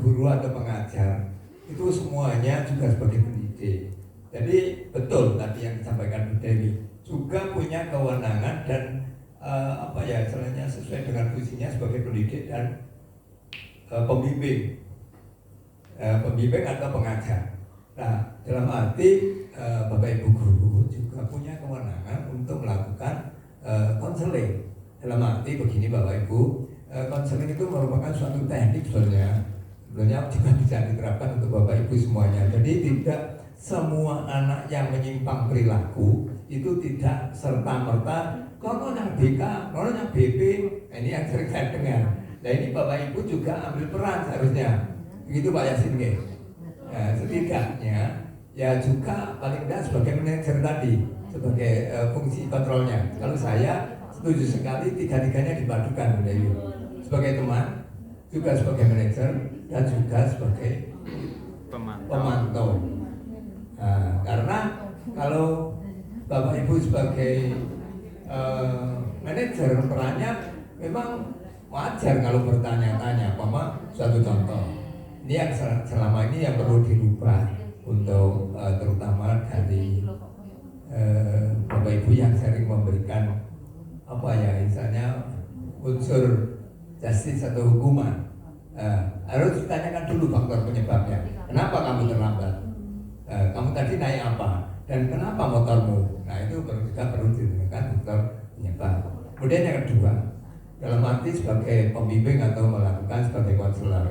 Speaker 1: guru atau pengajar itu semuanya juga sebagai pendidik. Jadi betul tadi yang disampaikan Bu Dewi juga punya kewenangan dan istilahnya sesuai dengan fungsinya sebagai pendidik dan pembimbing atau pengajar. Nah, dalam arti Bapak Ibu guru juga punya kewenangan untuk melakukan konseling. Dalam arti begini Bapak Ibu, konseling itu merupakan suatu teknik sebenarnya juga bisa diterapkan untuk Bapak Ibu semuanya. Jadi tidak semua anak yang menyimpang perilaku itu tidak serta-merta kono yang BK, kono yang BP. Ini yang sering saya dengar. Nah ini Bapak Ibu juga ambil peran seharusnya. Begitu Pak Yasin nggih. Nah, setidaknya ya juga paling tidak sebagai manajer tadi, sebagai fungsi kontrolnya. Kalau saya setuju sekali tiga-tiganya dipadukan Bu Dewi. Sebagai teman, juga sebagai manajer dan juga sebagai pemantau. Nah, karena kalau Bapak Ibu sebagai manajer perannya memang wajar kalau bertanya-tanya, suatu contoh. Ini yang selama ini yang perlu dirubah untuk terutama dari Bapak Ibu yang sering memberikan misalnya unsur justice atau hukuman. Harus ditanyakan dulu faktor penyebabnya. Kenapa kamu terlambat? Kamu tadi naik apa? Dan kenapa motormu? Nah itu juga perlu ditanyakan faktor penyebab. Kemudian yang kedua, dalam arti sebagai pembimbing atau melakukan sebagai konselor.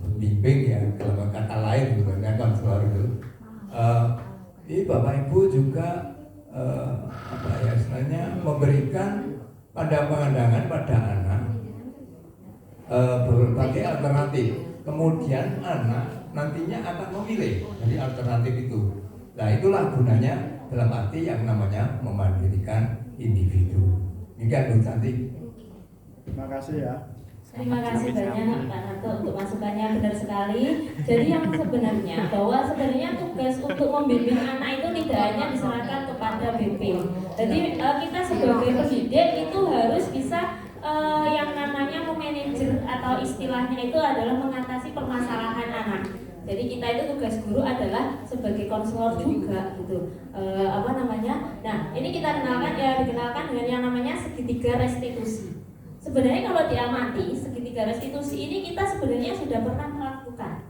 Speaker 1: Pembimbing ya, kalau kata lain sebenarnya konselor itu. Ini Bapak Ibu juga istilahnya memberikan pandangan pada anak berbagai alternatif. Kemudian anak nantinya akan memilih dari alternatif itu. Nah, itulah gunanya dalam arti yang namanya memandirikan individu. Ini kan Bu Cantik.
Speaker 5: Terima kasih ya.
Speaker 2: Terima kasih banyak Pak Narto untuk masukannya, benar sekali. Jadi yang sebenarnya bahwa sebenarnya tugas untuk membimbing anak itu tidak hanya diserahkan kepada BP. Jadi kita sebagai pendidik itu harus bisa yang namanya memanajer atau istilahnya itu adalah mengatasi permasalahan anak. Jadi kita itu tugas guru adalah sebagai konselor juga gitu. Nah, ini kita dikenalkan dengan yang namanya segitiga restitusi. Sebenarnya kalau diamati segitiga restitusi ini kita sebenarnya sudah pernah melakukan.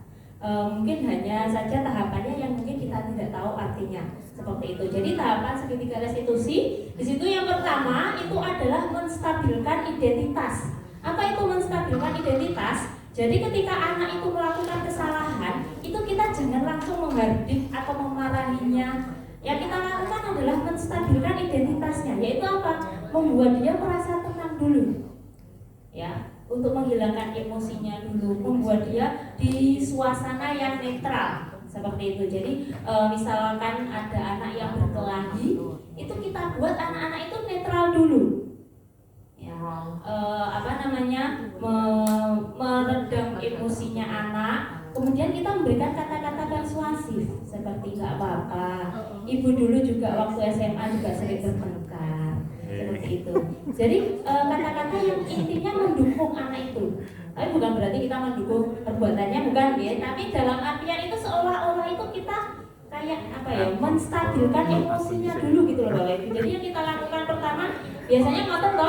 Speaker 2: Mungkin hanya saja tahapannya yang mungkin kita tidak tahu artinya seperti itu. Jadi tahapan segitiga restitusi di situ yang pertama itu adalah menstabilkan identitas. Apa itu menstabilkan identitas? Jadi ketika anak itu melakukan kesalahan, itu kita jangan langsung menghardik atau memarahinya. Yang kita lakukan adalah menstabilkan identitasnya, yaitu apa? Membuat dia merasa tenang dulu. Ya, untuk menghilangkan emosinya dulu, membuat dia di suasana yang netral seperti itu. Jadi misalkan ada anak yang berkelahi, itu kita buat anak-anak itu netral dulu. Ya, meredam emosinya anak. Kemudian kita memberikan kata-kata persuasif seperti nggak apa-apa. Ibu dulu juga waktu SMA juga sering bertengkar. Seperti itu. Jadi kata-kata yang intinya mendukung anak itu. Tapi bukan berarti kita mendukung perbuatannya, bukan ya. Tapi dalam artian itu seolah-olah itu kita kayak menstabilkan emosinya dulu gitu loh Bapak Ibu. Jadi yang kita lakukan pertama biasanya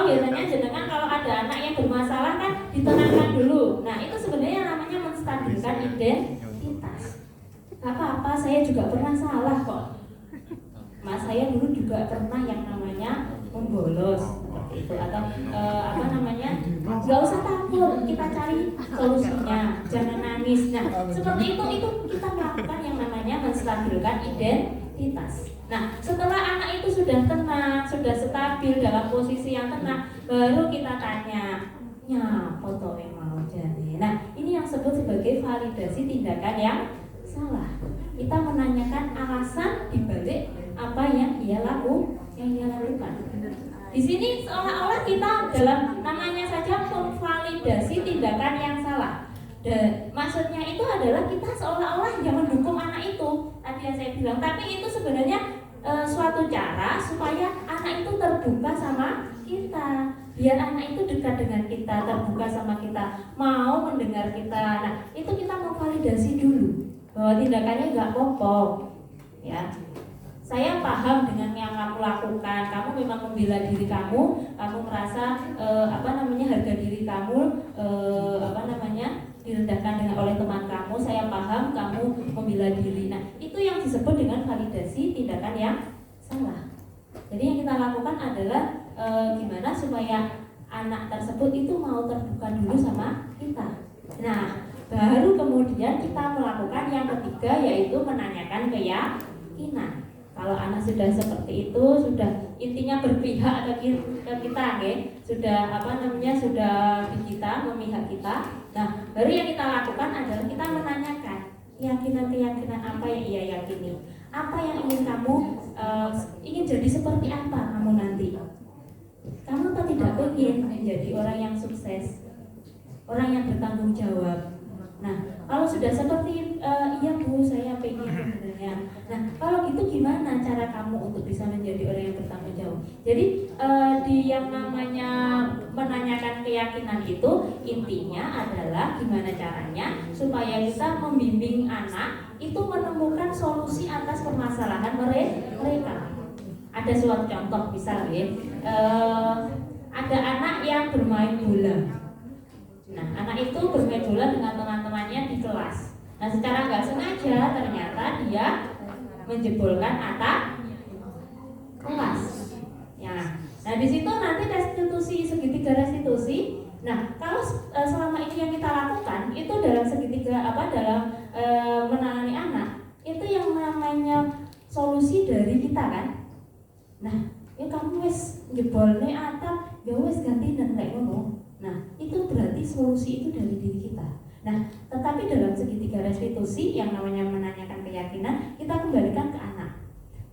Speaker 2: biasanya jenengan kalau ada anak yang bermasalah kan ditenangkan dulu. Nah itu sebenarnya namanya menstabilkan identitas. Apa-apa saya juga pernah salah kok. Mas saya dulu juga pernah yang namanya membolos seperti itu atau nggak usah takut, kita cari solusinya, jangan nangis. Nah seperti itu kita melakukan yang namanya menstabilkan identitas. Nah setelah anak itu sudah tenang, sudah stabil dalam posisi yang tenang, baru kita tanya, foto mau jadi. Nah ini yang disebut sebagai validasi tindakan yang salah. Kita menanyakan alasan dibalik apa yang dia lakukan. Di sini seolah-olah kita dalam namanya saja memvalidasi tindakan yang salah. Dan maksudnya itu adalah kita seolah-olah yang mendukung anak itu. Tadi yang saya bilang, tapi itu sebenarnya suatu cara supaya anak itu terbuka sama kita. Biar anak itu dekat dengan kita, terbuka sama kita, mau mendengar kita. Nah, itu kita memvalidasi dulu bahwa tindakannya nggak apa-apa. Ya. Saya paham dengan yang kamu lakukan. Kamu memang membela diri kamu merasa harga diri kamu direndahkan dengan oleh teman kamu. Saya paham kamu membela diri. Nah, itu yang disebut dengan validasi tindakan yang salah. Jadi yang kita lakukan adalah gimana supaya anak tersebut itu mau terbuka dulu sama kita. Nah, baru kemudian kita melakukan yang ketiga, yaitu menanyakan keyakinan. Kalau anak sudah seperti itu, sudah intinya berpihak ke kita, sudah di kita, memihak kita. Nah, baru yang kita lakukan adalah kita menanyakan keyakinan apa yang ia yakini, apa yang ingin kamu ingin jadi seperti apa kamu nanti. Kamu apa tidak ingin menjadi orang yang sukses, orang yang bertanggung jawab. Nah, kalau sudah seperti iya Bu, saya pengen sebenarnya. Nah, kalau gitu gimana cara kamu untuk bisa menjadi orang yang bertanggung jawab? Jadi di yang namanya menanyakan keyakinan itu intinya adalah gimana caranya supaya kita membimbing anak itu menemukan solusi atas permasalahan mereka. Ada suatu contoh misalnya, ada anak yang bermain bola. Nah, anak itu bermain bola dengan teman-temannya di kelas. Nah, secara nggak sengaja ternyata dia menjebolkan atap kelas. Ya. Nah, di situ nanti segitiga restitusi. Nah, kalau selama ini yang kita lakukan itu dalam menangani anak, itu yang namanya solusi dari kita kan. Nah, ya kamu wis jebolne atap, ya wis ganti dan kayak ngono. Nah, itu berarti solusi itu dari diri kita. Nah, tetapi dalam segitiga restitusi yang namanya menanyakan keyakinan, kita kembalikan ke anak.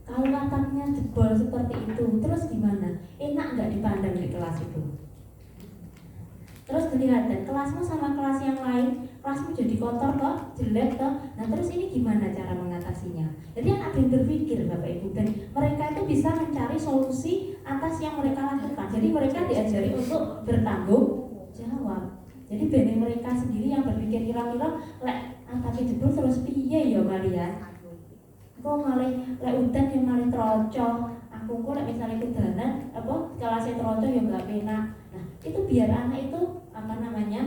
Speaker 2: Kalau atapnya jebol seperti itu, terus gimana? Enak nggak dipandang di kelas itu? Terus dilihat, kelasmu sama kelas yang lain, kelasmu jadi kotor toh, jelek toh. Nah, terus ini gimana cara mengatasinya? Jadi anak berpikir Bapak Ibu, dan mereka itu bisa mencari solusi atas yang mereka lakukan. Jadi mereka diajari untuk bertanggung jawab. Jadi bener mereka sendiri yang berpikir kira-kira lek atapnya jebol terus piye ya kalian? Kok malah lek udan yang malah troco, aku kok lek misalnya kudanan apa kelasnya troco ya nggak penak. Nah, itu biar anak itu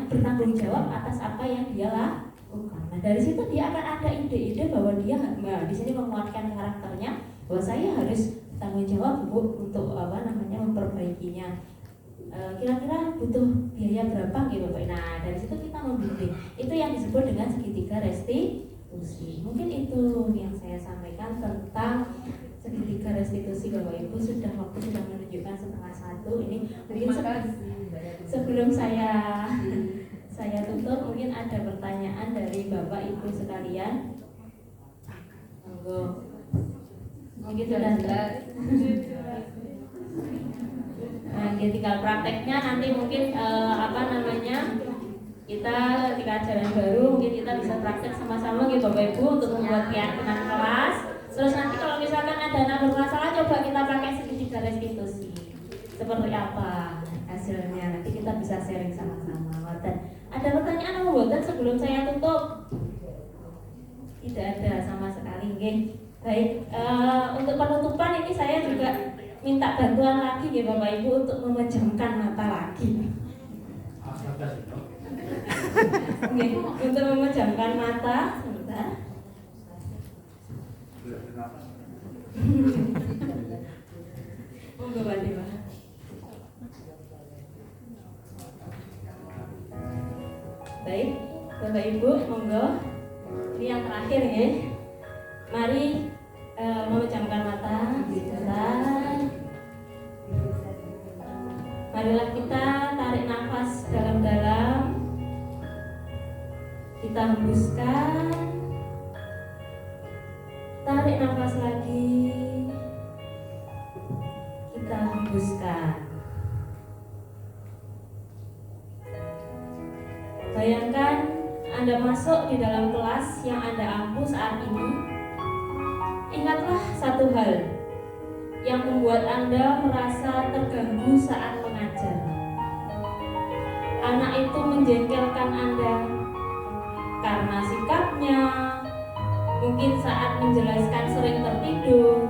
Speaker 2: bertanggung jawab atas apa yang dia lakukan. Nah, dari situ dia akan ada ide-ide bahwa dia di sini menguatkan karakternya bahwa saya harus tanggung jawab Bu untuk memperbaikinya. Kira-kira butuh biaya berapa gitu Bapak. Nah, dari situ kita membimbing. Itu yang disebut dengan segitiga restitusi. Mungkin itu yang saya sampaikan tentang segitiga restitusi Bapak Ibu. Waktu sudah menunjukkan 12:30. Ini mungkin sebelum saya tutup, mungkin ada pertanyaan dari Bapak Ibu sekalian. Monggo. Mungkin sudah jelas. Nah, tinggal prakteknya nanti mungkin kita ketika ajaran baru mungkin kita bisa praktek sama-sama gitu Bapak Ibu untuk membuat keyakinan kelas. Terus nanti kalau misalkan ada anak bermasalah, coba kita pakai segitiga restitusi. Seperti apa hasilnya? Nanti kita bisa sharing sama-sama. Dan ada pertanyaan apa buatan sebelum saya tutup? Tidak ada sama sekali. Baik, untuk penutupan ini saya juga minta bantuan lagi ya Bapak Ibu untuk memejamkan mata lagi. Untuk memejamkan mata, sebentar. Monggo Pak Dewa. Baik, Bapak Ibu, monggo. Ini yang terakhir ya. Mari memejamkan mata sebentar. Marilah kita tarik nafas dalam-dalam. Kita hembuskan. Tarik nafas lagi. Kita hembuskan. Bayangkan Anda masuk di dalam kelas yang Anda ampu saat ini. Ingatlah satu hal yang membuat Anda merasa terganggu saat mengajar. Anak itu menjengkelkan Anda karena sikapnya, mungkin saat menjelaskan sering tertidur,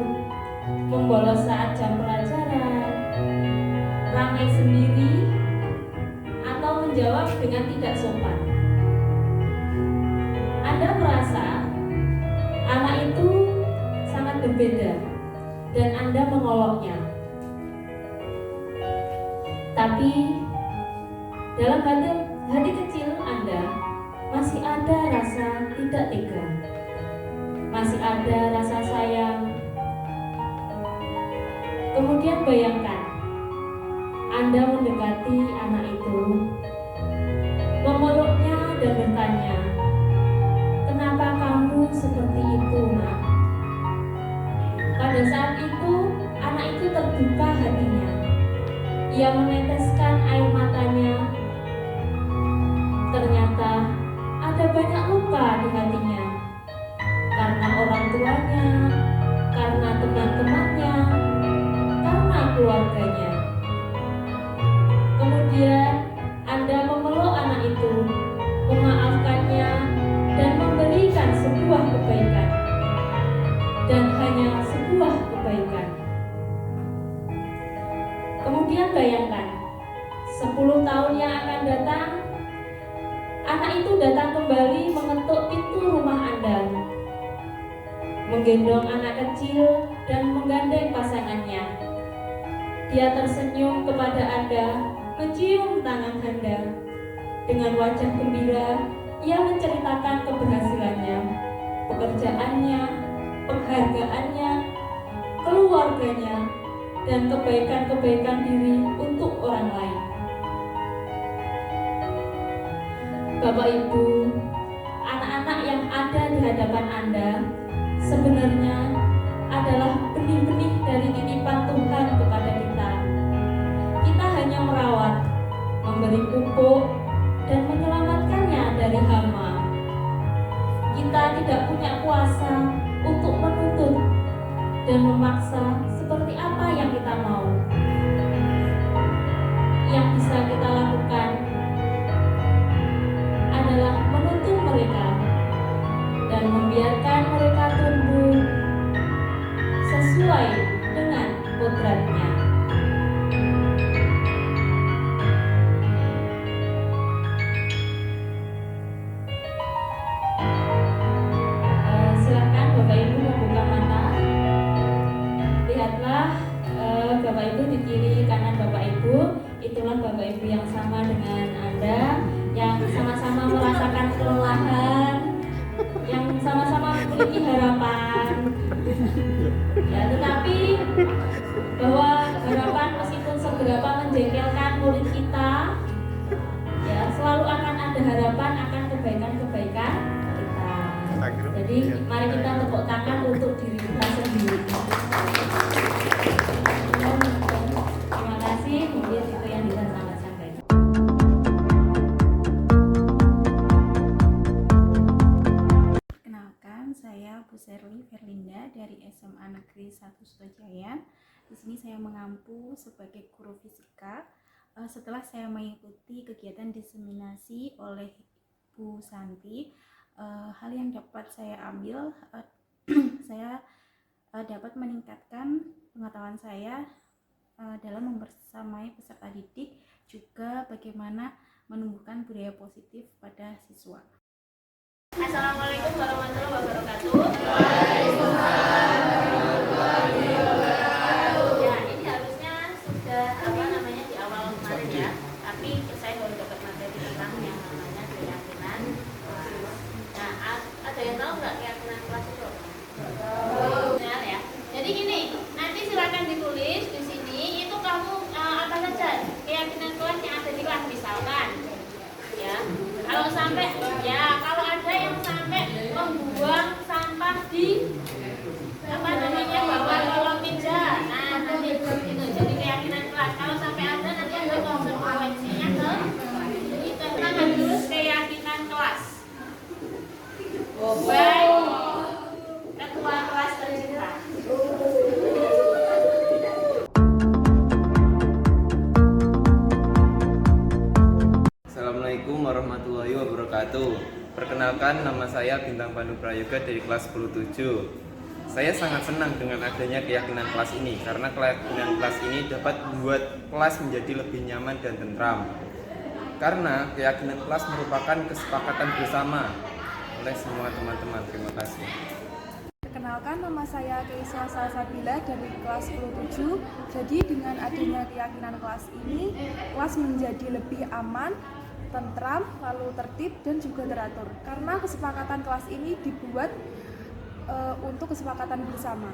Speaker 2: membolos saat jam pelajaran, ramai sendiri, atau menjawab dengan tidak sopan. Anda merasa anak itu sangat berbeda dan Anda mengoloknya. Tapi dalam hati kecil Anda masih ada rasa tidak tega, masih ada rasa sayang. Kemudian bayangkan Anda mendekati anak itu, memeluknya dan bertanya, "Kenapa kamu seperti itu, Nak?" Pada saat itu, anak itu terbuka hatinya. Ia meneteskan air matanya. Ternyata ada banyak luka di hatinya. Karena orang tuanya, karena teman-temannya, karena keluarganya. Kemudian Anda memeluk anak itu, memaafkannya, dan memberikan sebuah kebaikan. Dan hanya sebuah kebaikan. Kemudian bayangkan 10 tahun yang akan datang, anak itu datang kembali mengetuk pintu rumah Anda, menggendong anak kecil dan menggandeng pasangannya. Dia tersenyum kepada Anda, mencium tangan Anda. Dengan wajah gembira, ia menceritakan keberhasilannya, pekerjaannya, penghargaannya, keluarganya, dan kebaikan-kebaikan diri untuk orang lain. Bapak Ibu, anak-anak yang ada di hadapan Anda sebenarnya adalah benih-benih dari titipan Tuhan kepada kita. Kita hanya merawat, memberi pupuk, dan menyelamatkannya dari hama. Kita tidak punya kuasa untuk menuntut dan memaksa seperti apa yang kita mau. Yang bisa kita lakukan adalah menuntun mereka dan membiarkan mereka tumbuh sesuai dengan kodratnya. Silakan Bapak Ibu membuka mata. Lihatlah Bapak Ibu di kiri kanan Bapak Ibu, itulah Bapak Ibu yang sama dengan Anda, yang sama-sama merasakan kelelahan, yang sama-sama memiliki harapan. Ya, tetapi bahwa harapan meskipun seberapa menjengkelkan mulut kita, ya selalu akan ada harapan akan kebaikan-kebaikan kita. Jadi mari kita tepuk tangan untuk diri kita sendiri. Terima kasih, mungkin itu yang bisa saya sampaikan.
Speaker 8: Perkenalkan, saya Bu Serli Verlinda dari SMA Negeri 1 Sutojayan. Di sini saya mengampu sebagai guru fisika. Setelah saya mengikuti kegiatan diseminasi oleh Bu Santi, hal yang dapat saya ambil, saya dapat meningkatkan pengetahuan saya dalam membersamai peserta didik, juga bagaimana menumbuhkan budaya positif pada siswa.
Speaker 2: Assalamualaikum warahmatullahi wabarakatuh. Ya, ini harusnya sudah di awal kemarin ya, tapi saya baru dapat materi tentang yang namanya keyakinan. Nah, ada yang tahu nggak keyakinan kelas itu? Benar ya. Jadi gini, nanti silakan ditulis di sini itu kamu apa saja keyakinan kelas yang ada di kelas misalkan. Ya, kalau sampai kalau ada yang sampai membuang sampah di bawah kolong meja, nah nanti itu jadi keyakinan kelas. Kalau sampai ada nanti ada konsekuensinya ke itu. Kita dulu keyakinan kelas. Baik, ketua kelas tercinta.
Speaker 9: Assalamualaikum warahmatullahi wabarakatuh. Perkenalkan, nama saya Bintang Pandu Prayoga dari kelas 10-7. Saya sangat senang dengan adanya keyakinan kelas ini karena keyakinan kelas ini dapat membuat kelas menjadi lebih nyaman dan tentram. Karena keyakinan kelas merupakan kesepakatan bersama oleh semua teman-teman. Terima kasih.
Speaker 6: Perkenalkan, nama saya Keisha Salsabila dari kelas 10-7. Jadi dengan adanya keyakinan kelas ini, kelas menjadi lebih aman, tentram, lalu tertib dan juga teratur. Karena kesepakatan kelas ini dibuat untuk kesepakatan bersama.